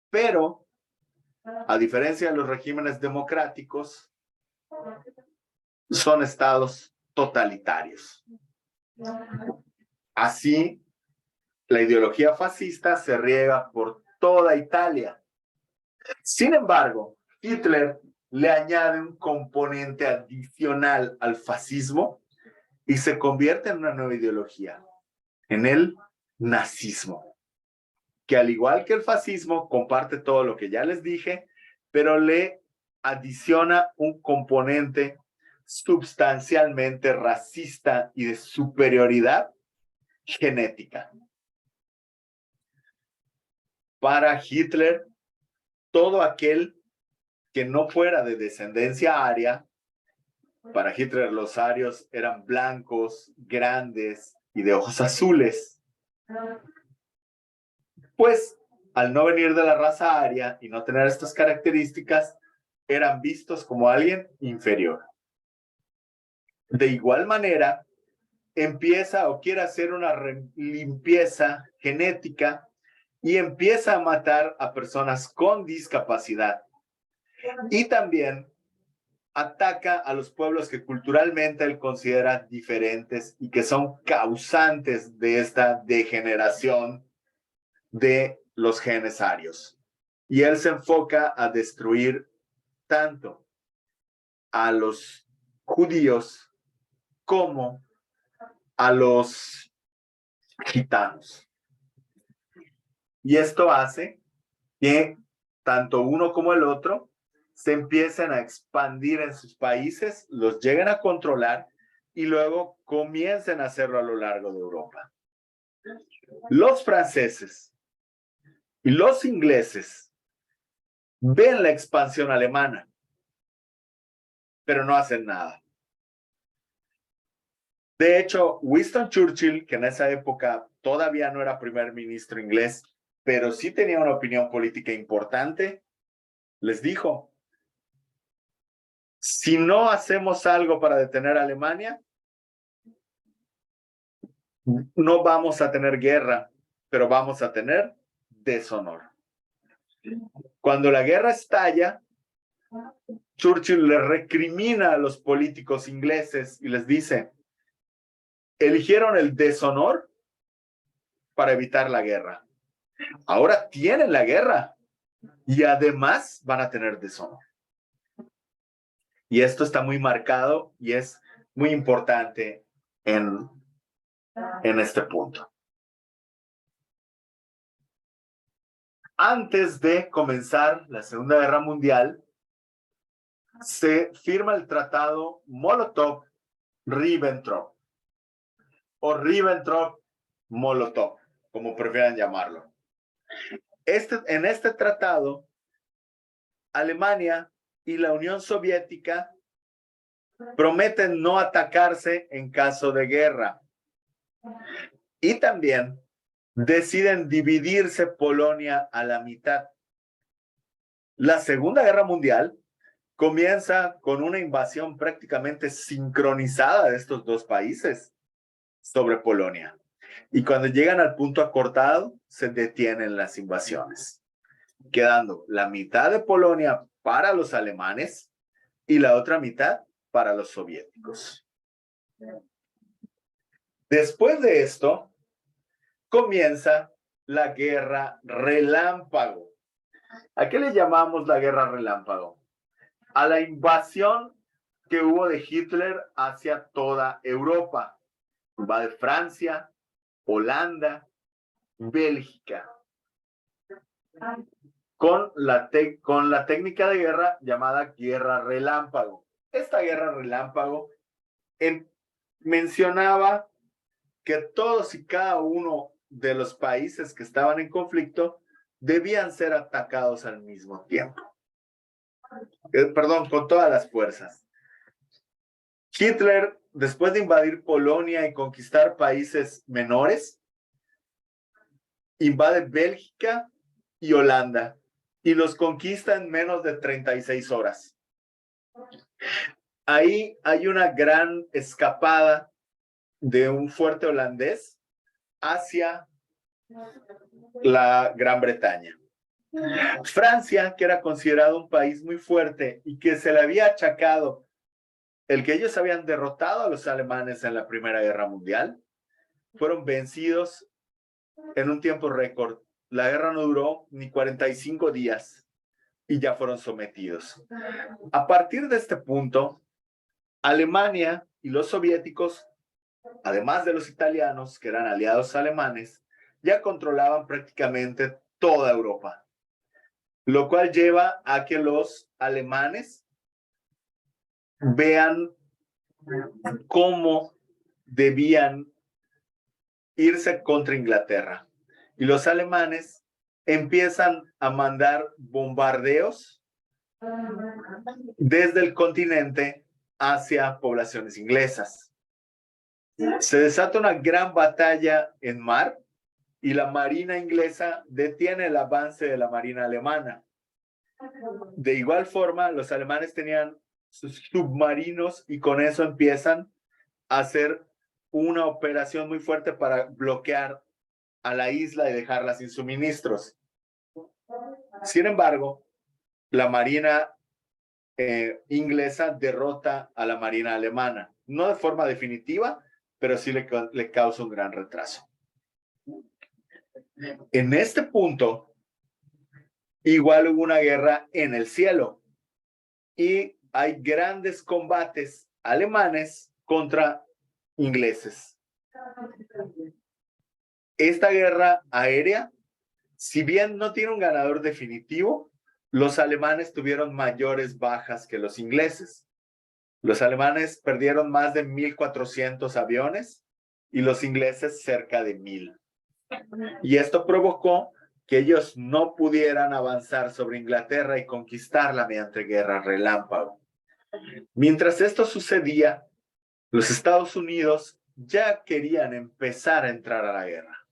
Pero, a diferencia de los regímenes democráticos, son estados totalitarios. Así, la ideología fascista se riega por toda Italia. Sin embargo, Hitler le añade un componente adicional al fascismo y se convierte en una nueva ideología, en el nazismo, que al igual que el fascismo comparte todo lo que ya les dije, pero le adiciona un componente sustancialmente racista y de superioridad genética. Para Hitler, todo aquel que no fuera de descendencia aria, para Hitler los arios eran blancos, grandes y de ojos azules, pues al no venir de la raza aria y no tener estas características, eran vistos como alguien inferior. De igual manera, empieza o quiere hacer una limpieza genética y empieza a matar a personas con discapacidad. Y también ataca a los pueblos que culturalmente él considera diferentes y que son causantes de esta degeneración de los genes arios. Y él se enfoca a destruir tanto a los judíos como a los gitanos. Y esto hace que tanto uno como el otro se empiecen a expandir en sus países, los lleguen a controlar y luego comiencen a hacerlo a lo largo de Europa. Los franceses y los ingleses ven la expansión alemana, pero no hacen nada. De hecho, Winston Churchill, que en esa época todavía no era primer ministro inglés, pero sí tenía una opinión política importante, les dijo: si no hacemos algo para detener a Alemania, no vamos a tener guerra, pero vamos a tener deshonor. Cuando la guerra estalla, Churchill le recrimina a los políticos ingleses y les dice: eligieron el deshonor para evitar la guerra. Ahora tienen la guerra y además van a tener deshonor. Y esto está muy marcado y es muy importante en este punto. Antes de comenzar la Segunda Guerra Mundial, se firma el tratado Molotov-Ribbentrop o Ribbentrop-Molotov, como prefieran llamarlo. En este tratado, Alemania y la Unión Soviética prometen no atacarse en caso de guerra. Y también deciden dividirse Polonia a la mitad. La Segunda Guerra Mundial comienza con una invasión prácticamente sincronizada de estos dos países sobre Polonia. Y cuando llegan al punto acordado, se detienen las invasiones, quedando la mitad de Polonia para los alemanes y la otra mitad para los soviéticos. Después de esto, comienza la Guerra Relámpago. ¿A qué le llamamos la Guerra Relámpago? A la invasión que hubo de Hitler hacia toda Europa. Va de Francia, Holanda, Bélgica, con la técnica de guerra llamada Guerra Relámpago. Esta Guerra Relámpago mencionaba que todos y cada uno de los países que estaban en conflicto debían ser atacados al mismo tiempo. Con todas las fuerzas. Hitler, después de invadir Polonia y conquistar países menores, invade Bélgica y Holanda y los conquista en menos de 36 horas. Ahí hay una gran escapada de un fuerte holandés hacia la Gran Bretaña. Francia, que era considerado un país muy fuerte y que se le había achacado el que ellos habían derrotado a los alemanes en la Primera Guerra Mundial, fueron vencidos en un tiempo récord. La guerra no duró ni 45 días y ya fueron sometidos. A partir de este punto, Alemania y los soviéticos, además de los italianos, que eran aliados alemanes, ya controlaban prácticamente toda Europa, lo cual lleva a que los alemanes vean cómo debían irse contra Inglaterra. Y los alemanes empiezan a mandar bombardeos desde el continente hacia poblaciones inglesas. Se desata una gran batalla en mar y la marina inglesa detiene el avance de la marina alemana. De igual forma, los alemanes tenían sus submarinos y con eso empiezan a hacer una operación muy fuerte para bloquear a la isla y dejarla sin suministros. Sin embargo, la marina inglesa derrota a la marina alemana, no de forma definitiva, pero sí le causa un gran retraso. En este punto, igual hubo una guerra en el cielo y hay grandes combates alemanes contra ingleses. Esta guerra aérea, si bien no tiene un ganador definitivo, los alemanes tuvieron mayores bajas que los ingleses. Los alemanes perdieron más de 1,400 aviones y los ingleses cerca de 1,000. Y esto provocó que ellos no pudieran avanzar sobre Inglaterra y conquistarla mediante guerra relámpago. Mientras esto sucedía, los Estados Unidos ya querían empezar a entrar a la guerra,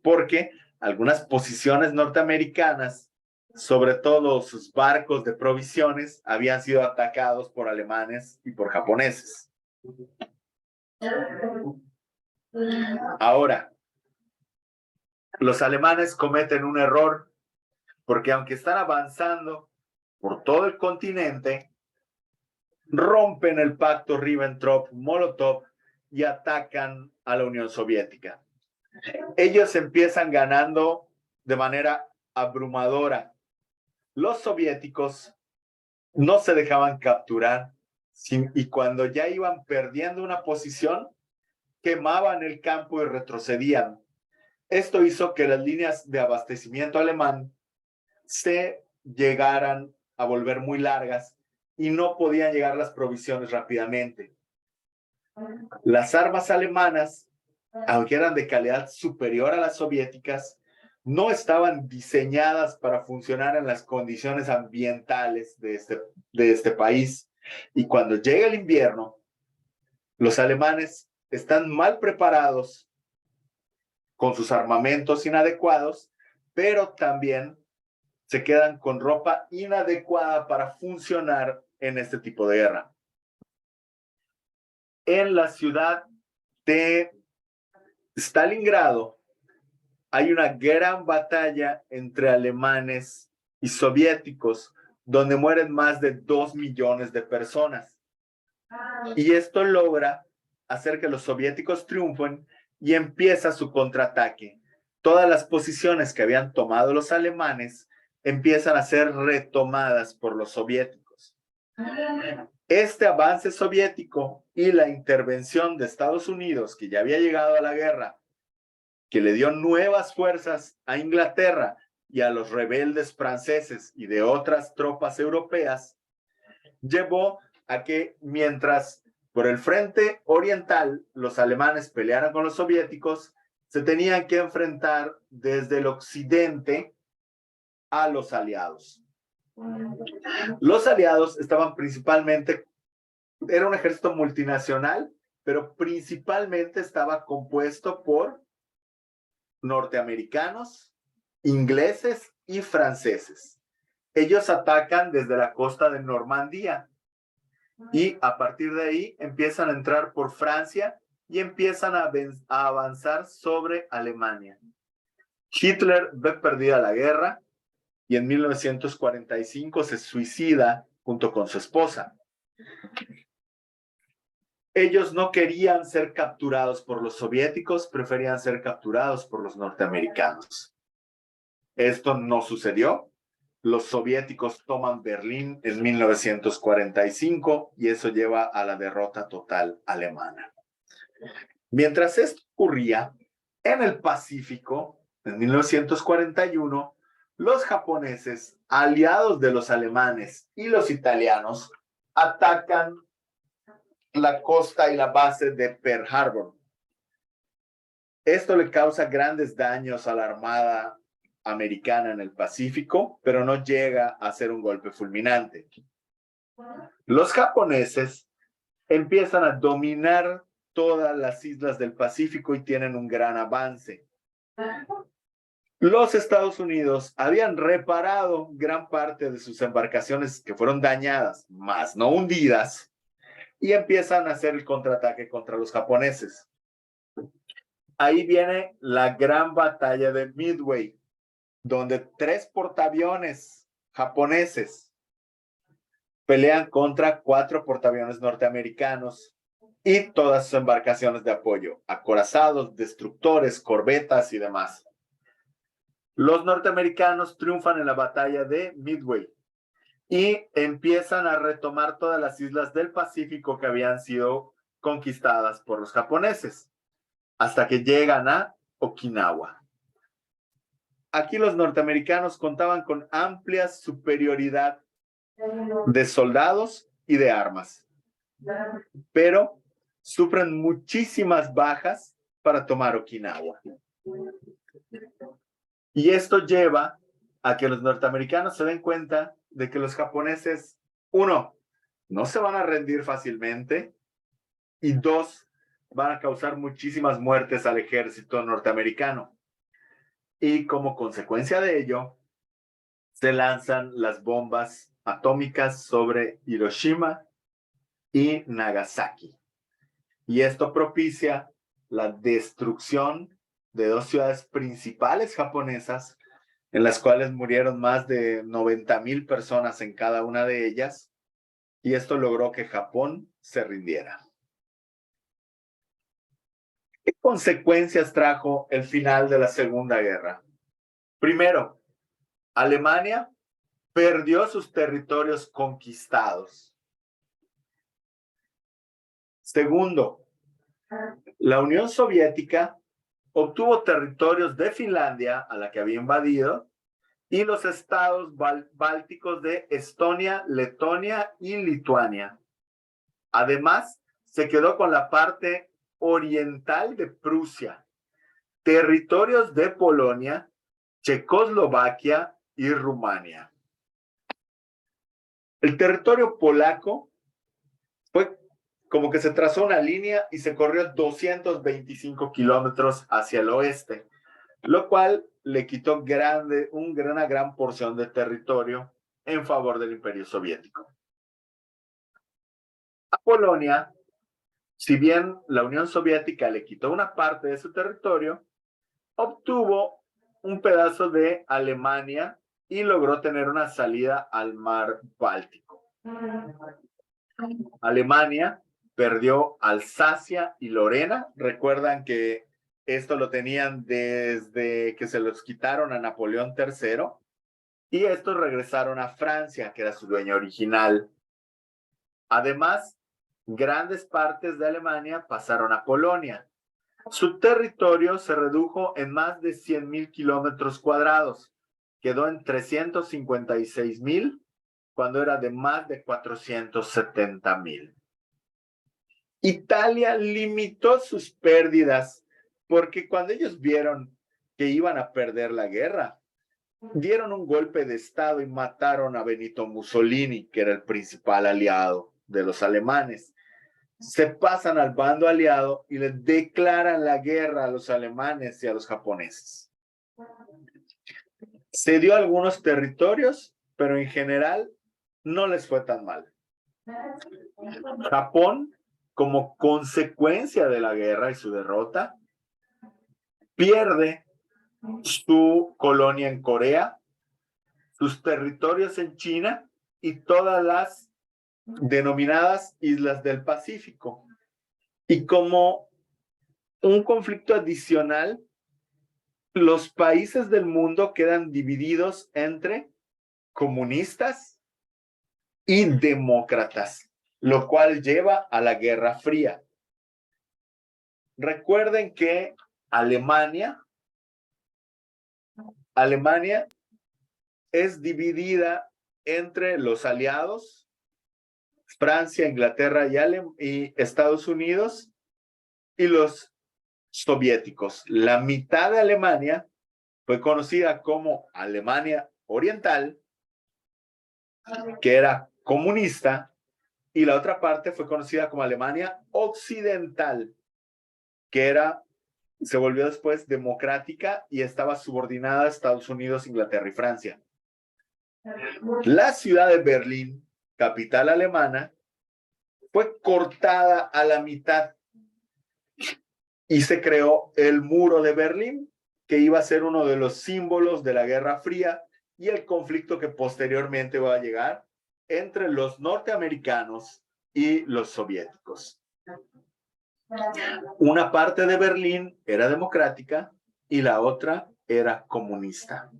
porque algunas posiciones norteamericanas, sobre todo sus barcos de provisiones, habían sido atacados por alemanes y por japoneses. Ahora, los alemanes cometen un error, porque aunque están avanzando por todo el continente, rompen el pacto Ribbentrop-Molotov y atacan a la Unión Soviética. Ellos empiezan ganando de manera abrumadora. Los soviéticos no se dejaban capturar y cuando ya iban perdiendo una posición, quemaban el campo y retrocedían. Esto hizo que las líneas de abastecimiento alemán se llegaran a volver muy largas y no podían llegar las provisiones rápidamente. Las armas alemanas, aunque eran de calidad superior a las soviéticas, no estaban diseñadas para funcionar en las condiciones ambientales de este país. Y cuando llega el invierno, los alemanes están mal preparados con sus armamentos inadecuados, pero también se quedan con ropa inadecuada para funcionar en este tipo de guerra. En la ciudad de Stalingrado hay una gran batalla entre alemanes y soviéticos, donde mueren más de 2 millones de personas. Y esto logra hacer que los soviéticos triunfen y empieza su contraataque. Todas las posiciones que habían tomado los alemanes empiezan a ser retomadas por los soviéticos. Este avance soviético y la intervención de Estados Unidos, que ya había llegado a la guerra, que le dio nuevas fuerzas a Inglaterra y a los rebeldes franceses y de otras tropas europeas, llevó a que mientras por el frente oriental los alemanes pelearan con los soviéticos, se tenían que enfrentar desde el occidente a los aliados. Los aliados estaban principalmente, era un ejército multinacional, pero principalmente estaba compuesto por norteamericanos, ingleses y franceses. Ellos atacan desde la costa de Normandía y a partir de ahí empiezan a entrar por Francia y empiezan a avanzar sobre Alemania. Hitler ve perdida la guerra y en 1945 se suicida junto con su esposa. Ellos no querían ser capturados por los soviéticos, preferían ser capturados por los norteamericanos. Esto no sucedió. Los soviéticos toman Berlín en 1945 y eso lleva a la derrota total alemana. Mientras esto ocurría, en el Pacífico, en 1941, los japoneses, aliados de los alemanes y los italianos, atacan la costa y la base de Pearl Harbor. Esto le causa grandes daños a la armada americana en el Pacífico, pero no llega a ser un golpe fulminante. Los japoneses empiezan a dominar todas las islas del Pacífico y tienen un gran avance. Los Estados Unidos habían reparado gran parte de sus embarcaciones que fueron dañadas, más no hundidas, y empiezan a hacer el contraataque contra los japoneses. Ahí viene la gran batalla de Midway, donde 3 portaaviones japoneses pelean contra 4 portaaviones norteamericanos y todas sus embarcaciones de apoyo, acorazados, destructores, corbetas y demás. Los norteamericanos triunfan en la batalla de Midway y empiezan a retomar todas las islas del Pacífico que habían sido conquistadas por los japoneses, hasta que llegan a Okinawa. Aquí los norteamericanos contaban con amplia superioridad de soldados y de armas, pero sufren muchísimas bajas para tomar Okinawa. Y esto lleva a que los norteamericanos se den cuenta de que los japoneses, 1, no se van a rendir fácilmente, y 2, van a causar muchísimas muertes al ejército norteamericano. Y como consecuencia de ello, se lanzan las bombas atómicas sobre Hiroshima y Nagasaki. Y esto propicia la destrucción de 2 ciudades principales japonesas, en las cuales murieron más de 90,000 personas en cada una de ellas, y esto logró que Japón se rindiera. ¿Qué consecuencias trajo el final de la Segunda Guerra? Primero, Alemania perdió sus territorios conquistados. Segundo, la Unión Soviética obtuvo territorios de Finlandia, a la que había invadido, y los estados bálticos de Estonia, Letonia y Lituania. Además, se quedó con la parte oriental de Prusia, territorios de Polonia, Checoslovaquia y Rumania. El territorio polaco Fue como que se trazó una línea y se corrió 225 kilómetros hacia el oeste, lo cual le quitó una gran porción de territorio en favor del Imperio Soviético. A Polonia, si bien la Unión Soviética le quitó una parte de su territorio, obtuvo un pedazo de Alemania y logró tener una salida al mar Báltico. Alemania perdió Alsacia y Lorena. Recuerdan que esto lo tenían desde que se los quitaron a Napoleón III, y estos regresaron a Francia, que era su dueño original. Además, grandes partes de Alemania pasaron a Polonia. Su territorio se redujo en más de 100,000 kilómetros cuadrados. Quedó en 356,000 cuando era de más de 470,000. Italia limitó sus pérdidas porque cuando ellos vieron que iban a perder la guerra, dieron un golpe de estado y mataron a Benito Mussolini, que era el principal aliado de los alemanes. Se pasan al bando aliado y les declaran la guerra a los alemanes y a los japoneses. Cedió algunos territorios, pero en general no les fue tan mal. Japón, como consecuencia de la guerra y su derrota, pierde su colonia en Corea, sus territorios en China y todas las denominadas islas del Pacífico. Y como un conflicto adicional, los países del mundo quedan divididos entre comunistas y demócratas, lo cual lleva a la Guerra Fría. Recuerden que Alemania es dividida entre los aliados, Francia, Inglaterra y Estados Unidos, y los soviéticos. La mitad de Alemania fue conocida como Alemania Oriental, que era comunista, y la otra parte fue conocida como Alemania Occidental, que se volvió después democrática y estaba subordinada a Estados Unidos, Inglaterra y Francia. La ciudad de Berlín, capital alemana, fue cortada a la mitad y se creó el muro de Berlín, que iba a ser uno de los símbolos de la Guerra Fría y el conflicto que posteriormente va a llegar entre los norteamericanos y los soviéticos. Una parte de Berlín era democrática y la otra era comunista.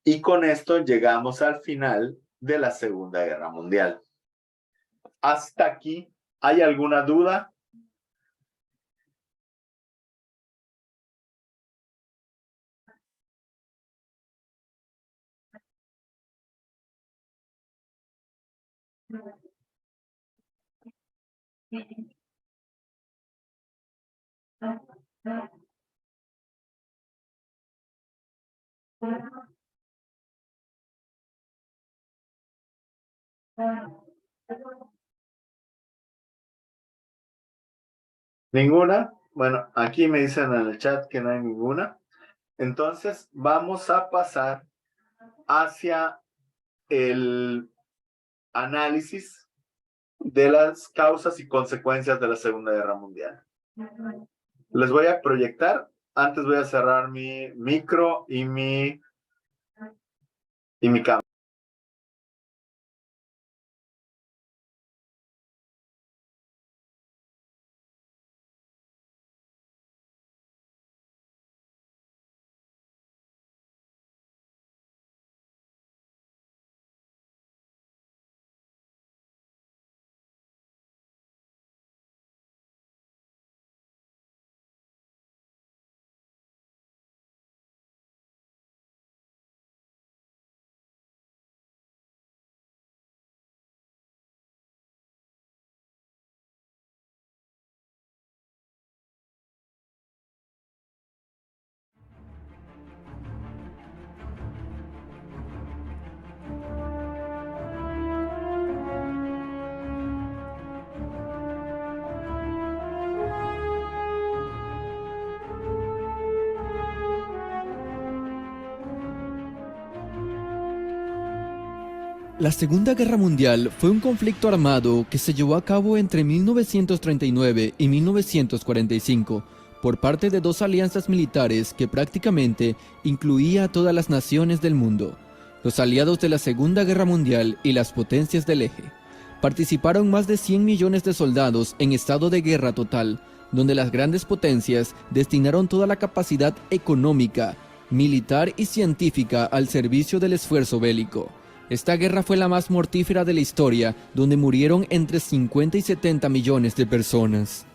Y con esto llegamos al final de la Segunda Guerra Mundial. Hasta aquí, ¿hay alguna duda? ¿Ninguna? Bueno, aquí me dicen en el chat que no hay ninguna. Entonces, vamos a pasar hacia el análisis de las causas y consecuencias de la Segunda Guerra Mundial. Les voy a proyectar. Antes voy a cerrar mi micro y mi cámara. La Segunda Guerra Mundial fue un conflicto armado que se llevó a cabo entre 1939 y 1945 por parte de dos alianzas militares que prácticamente incluía a todas las naciones del mundo. Los aliados de la Segunda Guerra Mundial y las potencias del eje. Participaron más de 100 millones de soldados en estado de guerra total, donde las grandes potencias destinaron toda la capacidad económica, militar y científica al servicio del esfuerzo bélico. Esta guerra fue la más mortífera de la historia, donde murieron entre 50 y 70 millones de personas.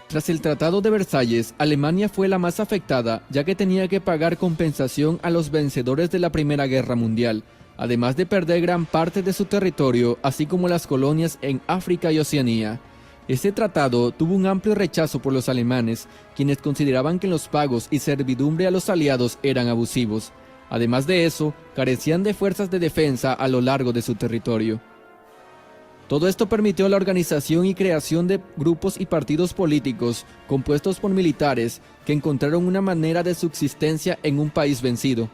Tras el Tratado de Versalles, Alemania fue la más afectada, ya que tenía que pagar compensación a los vencedores de la Primera Guerra Mundial, además de perder gran parte de su territorio, así como las colonias en África y Oceanía. Este tratado tuvo un amplio rechazo por los alemanes, quienes consideraban que los pagos y servidumbre a los aliados eran abusivos. Además de eso, carecían de fuerzas de defensa a lo largo de su territorio. Todo esto permitió la organización y creación de grupos y partidos políticos compuestos por militares que encontraron una manera de subsistencia en un país vencido.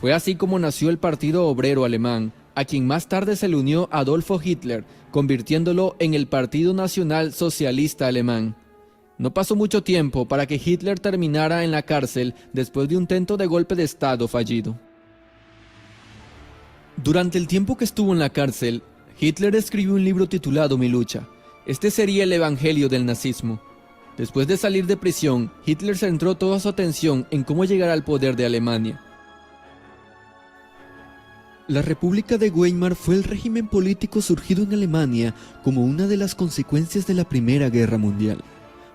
Fue así como nació el Partido Obrero Alemán, a quien más tarde se le unió Adolfo Hitler, convirtiéndolo en el Partido Nacional Socialista Alemán. No pasó mucho tiempo para que Hitler terminara en la cárcel después de un intento de golpe de Estado fallido. Durante el tiempo que estuvo en la cárcel, Hitler escribió un libro titulado Mi lucha. Este sería el evangelio del nazismo. Después de salir de prisión, Hitler centró toda su atención en cómo llegar al poder de Alemania. La República de Weimar fue el régimen político surgido en Alemania como una de las consecuencias de la Primera Guerra Mundial.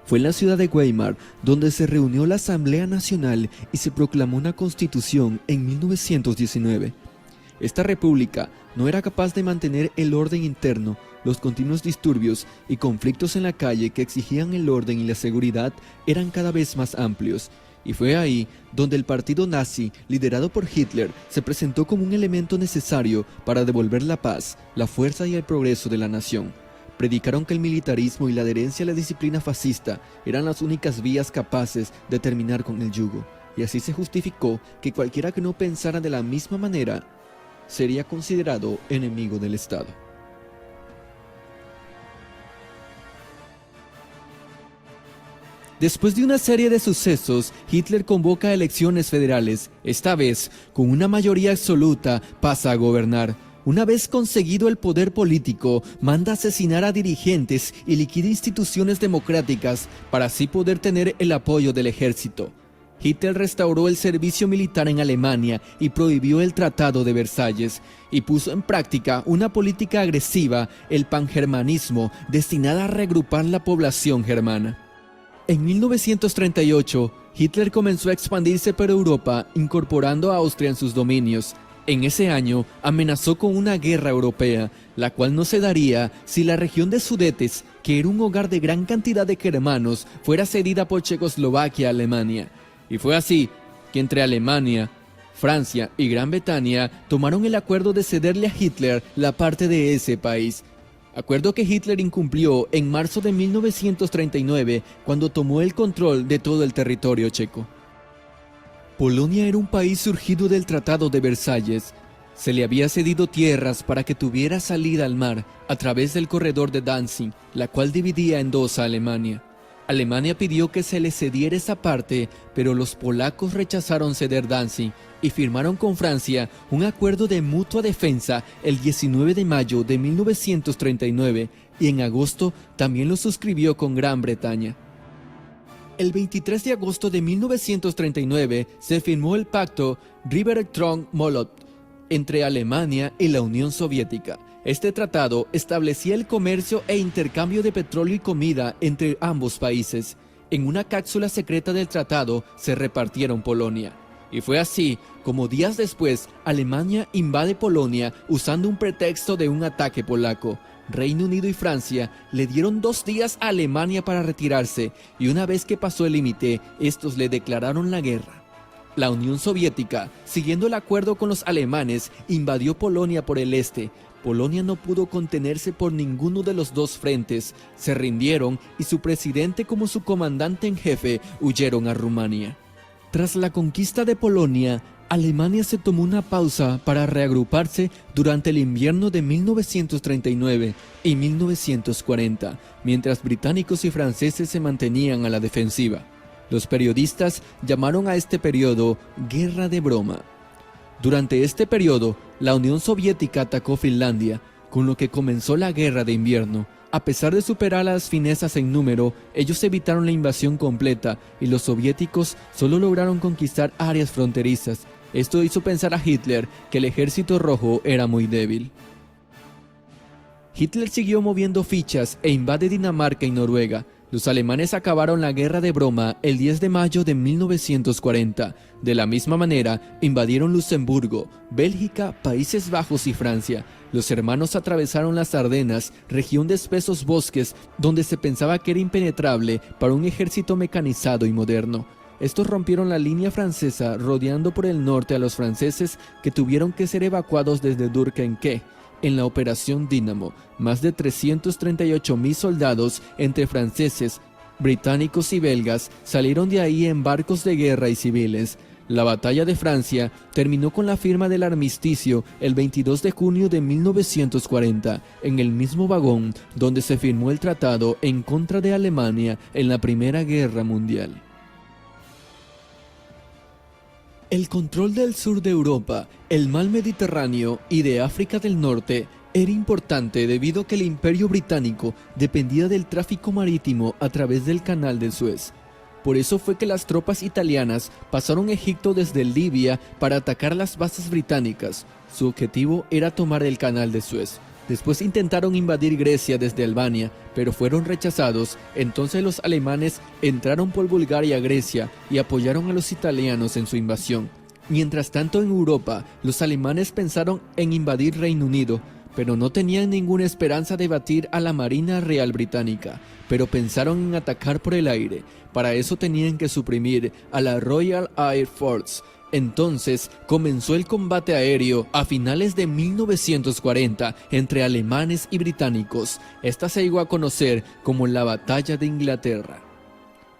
Fue en la ciudad de Weimar donde se reunió la Asamblea Nacional y se proclamó una constitución en 1919. Esta república no era capaz de mantener el orden interno, los continuos disturbios y conflictos en la calle que exigían el orden y la seguridad eran cada vez más amplios. Y fue ahí donde el partido nazi, liderado por Hitler, se presentó como un elemento necesario para devolver la paz, la fuerza y el progreso de la nación. Predicaron que el militarismo y la adherencia a la disciplina fascista eran las únicas vías capaces de terminar con el yugo, y así se justificó que cualquiera que no pensara de la misma manera sería considerado enemigo del Estado. Después de una serie de sucesos, Hitler convoca elecciones federales. Esta vez, con una mayoría absoluta, pasa a gobernar. Una vez conseguido el poder político, manda asesinar a dirigentes y liquida instituciones democráticas para así poder tener el apoyo del ejército. Hitler restauró el servicio militar en Alemania y prohibió el Tratado de Versalles, y puso en práctica una política agresiva, el pangermanismo, destinada a reagrupar la población germana. En 1938, Hitler comenzó a expandirse por Europa, incorporando a Austria en sus dominios. En ese año, amenazó con una guerra europea, la cual no se daría si la región de Sudetes, que era un hogar de gran cantidad de germanos, fuera cedida por Checoslovaquia a Alemania. Y fue así que entre Alemania, Francia y Gran Bretaña tomaron el acuerdo de cederle a Hitler la parte de ese país. Acuerdo que Hitler incumplió en marzo de 1939 cuando tomó el control de todo el territorio checo. Polonia era un país surgido del Tratado de Versalles. Se le había cedido tierras para que tuviera salida al mar a través del corredor de Danzig, la cual dividía en dos a Alemania. Alemania pidió que se le cediera esa parte, pero los polacos rechazaron ceder Danzig y firmaron con Francia un acuerdo de mutua defensa el 19 de mayo de 1939 y en agosto también lo suscribió con Gran Bretaña. El 23 de agosto de 1939 se firmó el pacto Ribbentrop-Molotov entre Alemania y la Unión Soviética. Este tratado establecía el comercio e intercambio de petróleo y comida entre ambos países. En una cápsula secreta del tratado se repartieron Polonia. Y fue así como días después Alemania invade Polonia usando un pretexto de un ataque polaco. Reino Unido y Francia le dieron 2 días a Alemania para retirarse y una vez que pasó el límite, estos le declararon la guerra. La Unión Soviética, siguiendo el acuerdo con los alemanes, invadió Polonia por el este. Polonia no pudo contenerse por ninguno de los dos frentes, se rindieron y su presidente como su comandante en jefe huyeron a Rumania. Tras la conquista de Polonia, Alemania se tomó una pausa para reagruparse durante el invierno de 1939 y 1940, mientras británicos y franceses se mantenían a la defensiva. Los periodistas llamaron a este periodo Guerra de Broma. Durante este periodo, la Unión Soviética atacó Finlandia, con lo que comenzó la Guerra de Invierno. A pesar de superar las finezas en número, ellos evitaron la invasión completa y los soviéticos solo lograron conquistar áreas fronterizas. Esto hizo pensar a Hitler que el ejército rojo era muy débil. Hitler siguió moviendo fichas e invade Dinamarca y Noruega. Los alemanes acabaron la Guerra de Broma el 10 de mayo de 1940. De la misma manera, invadieron Luxemburgo, Bélgica, Países Bajos y Francia. Los hermanos atravesaron las Ardenas, región de espesos bosques donde se pensaba que era impenetrable para un ejército mecanizado y moderno. Estos rompieron la línea francesa, rodeando por el norte a los franceses que tuvieron que ser evacuados desde Dunkerque. En la Operación Dínamo, más de 338.000 soldados entre franceses, británicos y belgas salieron de ahí en barcos de guerra y civiles. La batalla de Francia terminó con la firma del armisticio el 22 de junio de 1940, en el mismo vagón donde se firmó el tratado en contra de Alemania en la Primera Guerra Mundial. El control del sur de Europa, el mar Mediterráneo y de África del Norte era importante debido a que el Imperio Británico dependía del tráfico marítimo a través del Canal de Suez. Por eso fue que las tropas italianas pasaron a Egipto desde Libia para atacar las bases británicas. Su objetivo era tomar el Canal de Suez. Después intentaron invadir Grecia desde Albania, pero fueron rechazados. Entonces los alemanes entraron por Bulgaria a Grecia y apoyaron a los italianos en su invasión. Mientras tanto, en Europa, los alemanes pensaron en invadir Reino Unido, pero no tenían ninguna esperanza de batir a la Marina Real Británica, pero pensaron en atacar por el aire. Para eso tenían que suprimir a la Royal Air Force. Entonces comenzó el combate aéreo a finales de 1940 entre alemanes y británicos. Esta se llegó a conocer como la Batalla de Inglaterra.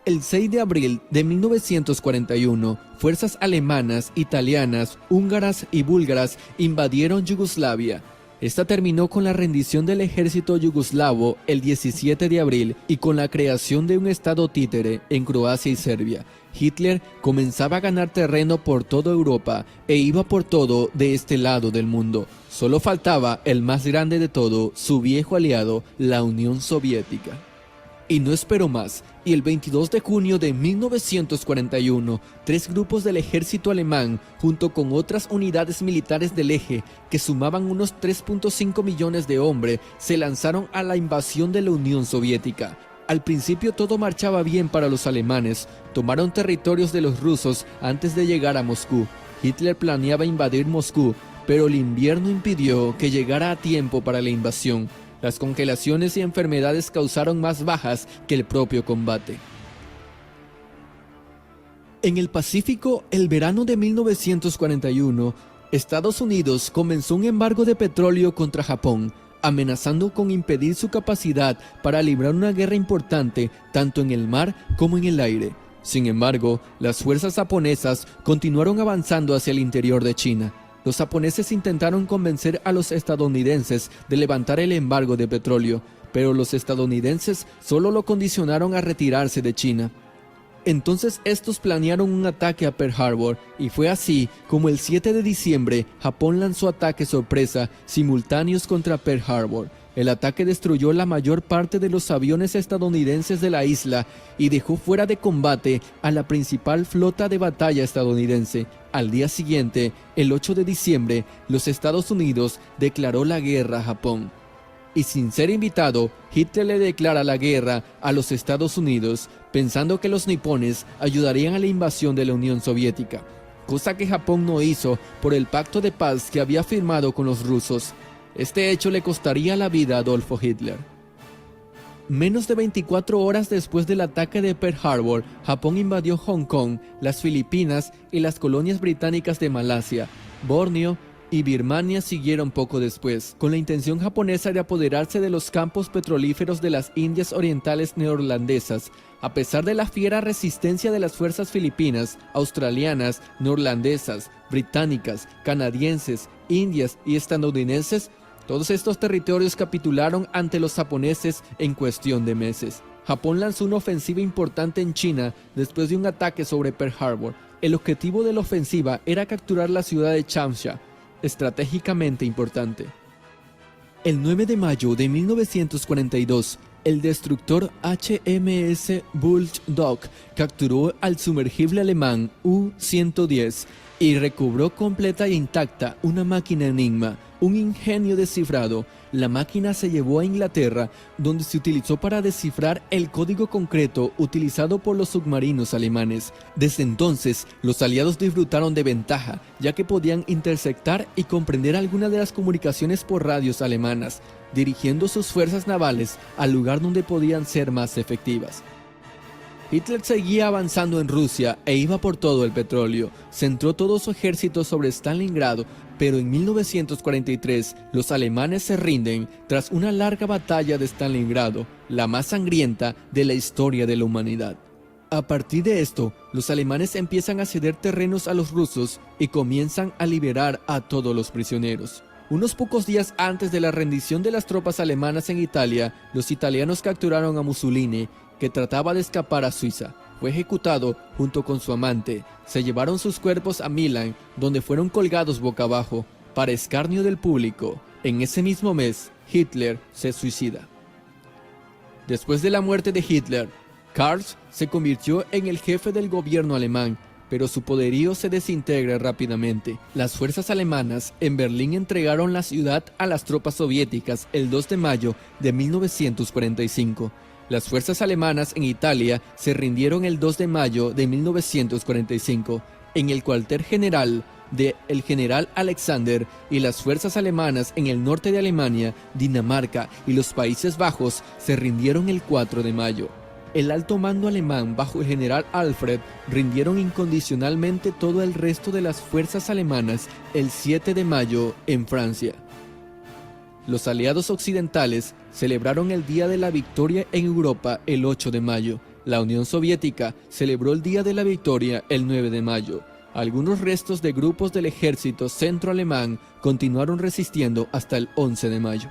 El 6 de abril de 1941, fuerzas alemanas, italianas, húngaras y búlgaras invadieron Yugoslavia. Esta terminó con la rendición del ejército yugoslavo el 17 de abril y con la creación de un estado títere en Croacia y Serbia. Hitler comenzaba a ganar terreno por toda Europa e iba por todo de este lado del mundo. Solo faltaba el más grande de todo, su viejo aliado, la Unión Soviética. Y no esperó más, y el 22 de junio de 1941, 3 grupos del ejército alemán, junto con otras unidades militares del eje, que sumaban unos 3.5 millones de hombres, se lanzaron a la invasión de la Unión Soviética. Al principio todo marchaba bien para los alemanes, tomaron territorios de los rusos antes de llegar a Moscú. Hitler planeaba invadir Moscú, pero el invierno impidió que llegara a tiempo para la invasión. Las congelaciones y enfermedades causaron más bajas que el propio combate. En el Pacífico, el verano de 1941, Estados Unidos comenzó un embargo de petróleo contra Japón, amenazando con impedir su capacidad para librar una guerra importante tanto en el mar como en el aire. Sin embargo, las fuerzas japonesas continuaron avanzando hacia el interior de China. Los japoneses intentaron convencer a los estadounidenses de levantar el embargo de petróleo, pero los estadounidenses solo lo condicionaron a retirarse de China. Entonces estos planearon un ataque a Pearl Harbor, y fue así como el 7 de diciembre Japón lanzó ataques sorpresa simultáneos contra Pearl Harbor. El ataque destruyó la mayor parte de los aviones estadounidenses de la isla y dejó fuera de combate a la principal flota de batalla estadounidense. Al día siguiente, el 8 de diciembre, los Estados Unidos declaró la guerra a Japón. Y sin ser invitado, Hitler le declara la guerra a los Estados Unidos, pensando que los nipones ayudarían a la invasión de la Unión Soviética, cosa que Japón no hizo por el pacto de paz que había firmado con los rusos. Este hecho le costaría la vida a Adolfo Hitler. Menos de 24 horas después del ataque de Pearl Harbor, Japón invadió Hong Kong, las Filipinas y las colonias británicas de Malasia. Borneo y Birmania siguieron poco después, con la intención japonesa de apoderarse de los campos petrolíferos de las Indias Orientales neerlandesas. A pesar de la fiera resistencia de las fuerzas filipinas, australianas, neerlandesas, británicas, canadienses, indias y estadounidenses, todos estos territorios capitularon ante los japoneses en cuestión de meses. Japón lanzó una ofensiva importante en China después de un ataque sobre Pearl Harbor. El objetivo de la ofensiva era capturar la ciudad de Changsha, estratégicamente importante. El 9 de mayo de 1942, el destructor HMS Bulldog capturó al sumergible alemán U-110 y recobró completa e intacta una máquina Enigma, un ingenio descifrado. La máquina se llevó a Inglaterra, donde se utilizó para descifrar el código concreto utilizado por los submarinos alemanes. Desde entonces, los aliados disfrutaron de ventaja, ya que podían interceptar y comprender algunas de las comunicaciones por radios alemanas, dirigiendo sus fuerzas navales al lugar donde podían ser más efectivas. Hitler seguía avanzando en Rusia e iba por todo el petróleo. Centró todo su ejército sobre Stalingrado, pero en 1943 los alemanes se rinden tras una larga batalla de Stalingrado, la más sangrienta de la historia de la humanidad. A partir de esto, los alemanes empiezan a ceder terrenos a los rusos y comienzan a liberar a todos los prisioneros. Unos pocos días antes de la rendición de las tropas alemanas en Italia, los italianos capturaron a Mussolini, que trataba de escapar a Suiza. Fue ejecutado junto con su amante. Se llevaron sus cuerpos a Milán, donde fueron colgados boca abajo, para escarnio del público. En ese mismo mes, Hitler se suicida. Después de la muerte de Hitler, Karl se convirtió en el jefe del gobierno alemán, pero su poderío se desintegra rápidamente. Las fuerzas alemanas en Berlín entregaron la ciudad a las tropas soviéticas el 2 de mayo de 1945. Las fuerzas alemanas en Italia se rindieron el 2 de mayo de 1945 en el cuartel general de el general Alexander, y las fuerzas alemanas en el norte de Alemania, Dinamarca y los Países Bajos se rindieron el 4 de mayo. El alto mando alemán bajo el general Alfred rindieron incondicionalmente todo el resto de las fuerzas alemanas el 7 de mayo en Francia. Los aliados occidentales celebraron el Día de la Victoria en Europa el 8 de mayo. La Unión Soviética celebró el Día de la Victoria el 9 de mayo. Algunos restos de grupos del ejército centroalemán continuaron resistiendo hasta el 11 de mayo.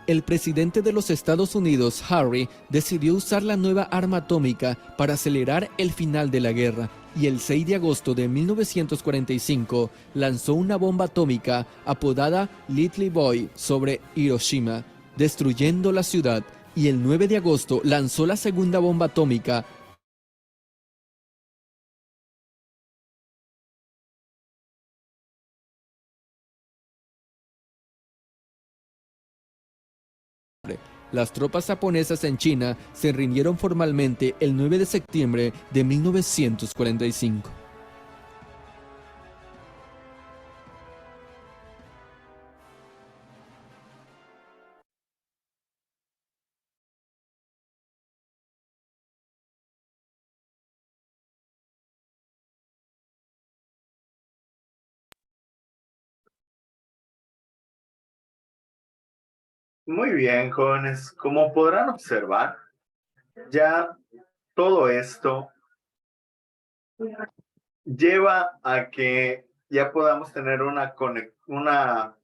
El presidente de los Estados Unidos, Harry, decidió usar la nueva arma atómica para acelerar el final de la guerra, y el 6 de agosto de 1945 lanzó una bomba atómica apodada Little Boy sobre Hiroshima, destruyendo la ciudad, y el 9 de agosto lanzó la segunda bomba atómica Las tropas japonesas en China se rindieron formalmente el 9 de septiembre de 1945. Muy bien, jóvenes. Como podrán observar, ya todo esto lleva a que ya podamos tener una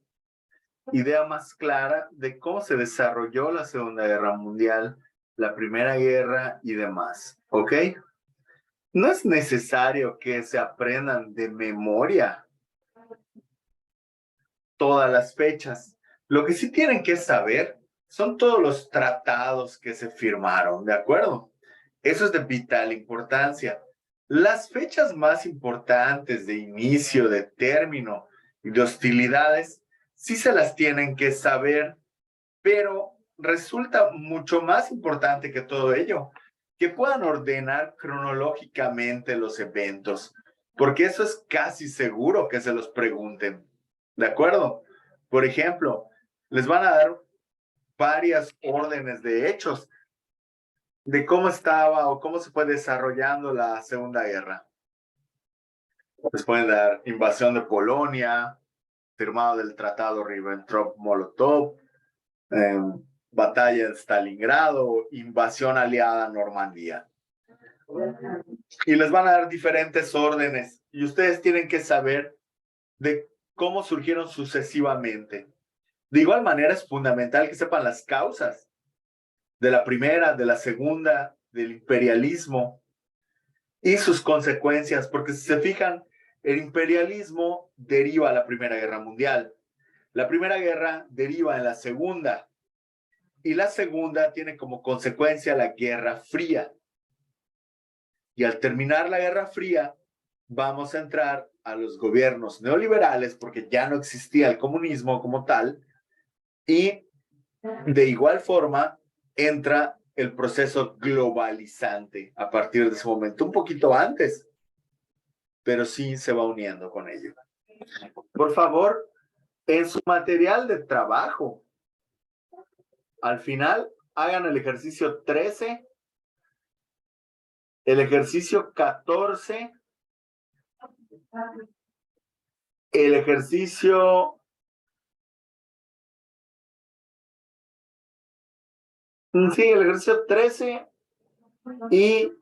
idea más clara de cómo se desarrolló la Segunda Guerra Mundial, la Primera Guerra y demás, ¿ok? No es necesario que se aprendan de memoria todas las fechas. Lo que sí tienen que saber son todos los tratados que se firmaron, ¿de acuerdo? Eso es de vital importancia. Las fechas más importantes de inicio, de término y de hostilidades, sí se las tienen que saber, pero resulta mucho más importante que todo ello, que puedan ordenar cronológicamente los eventos, porque eso es casi seguro que se los pregunten, ¿de acuerdo? Por ejemplo, les van a dar varias órdenes de hechos de cómo estaba o cómo se fue desarrollando la Segunda Guerra. Les pueden dar invasión de Polonia, firmado del Tratado Ribbentrop-Molotov, batalla de Stalingrado, invasión aliada a Normandía. y les van a dar diferentes órdenes y ustedes tienen que saber de cómo surgieron sucesivamente. De igual manera es fundamental que sepan las causas de la primera, de la segunda, del imperialismo y sus consecuencias, porque si se fijan, el imperialismo deriva a la Primera Guerra Mundial. La Primera Guerra deriva en la Segunda y la Segunda tiene como consecuencia la Guerra Fría. Y al terminar la Guerra Fría, vamos a entrar a los gobiernos neoliberales porque ya no existía el comunismo como tal y de igual forma entra el proceso globalizante a partir de ese momento, un poquito antes, pero sí se va uniendo con ello. Por favor, en su material de trabajo, al final hagan el ejercicio 13, el ejercicio 14, el ejercicio sí, el ejercicio 13 y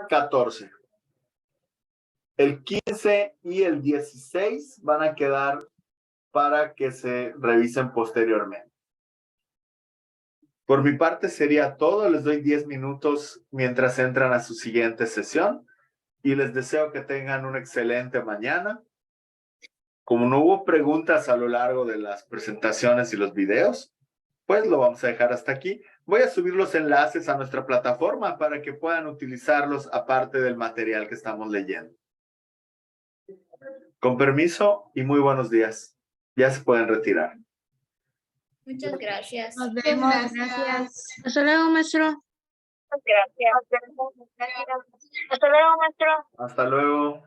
14. El 15 y el 16 van a quedar para que se revisen posteriormente. Por mi parte sería todo. Les doy 10 minutos mientras entran a su siguiente sesión y les deseo que tengan una excelente mañana. Como no hubo preguntas a lo largo de las presentaciones y los videos, pues lo vamos a dejar hasta aquí. Voy a subir los enlaces a nuestra plataforma para que puedan utilizarlos aparte del material que estamos leyendo. Con permiso y muy buenos días. Ya se pueden retirar. Muchas gracias. Nos vemos. Gracias. Hasta luego, maestro. Gracias. Hasta luego, maestro. Hasta luego.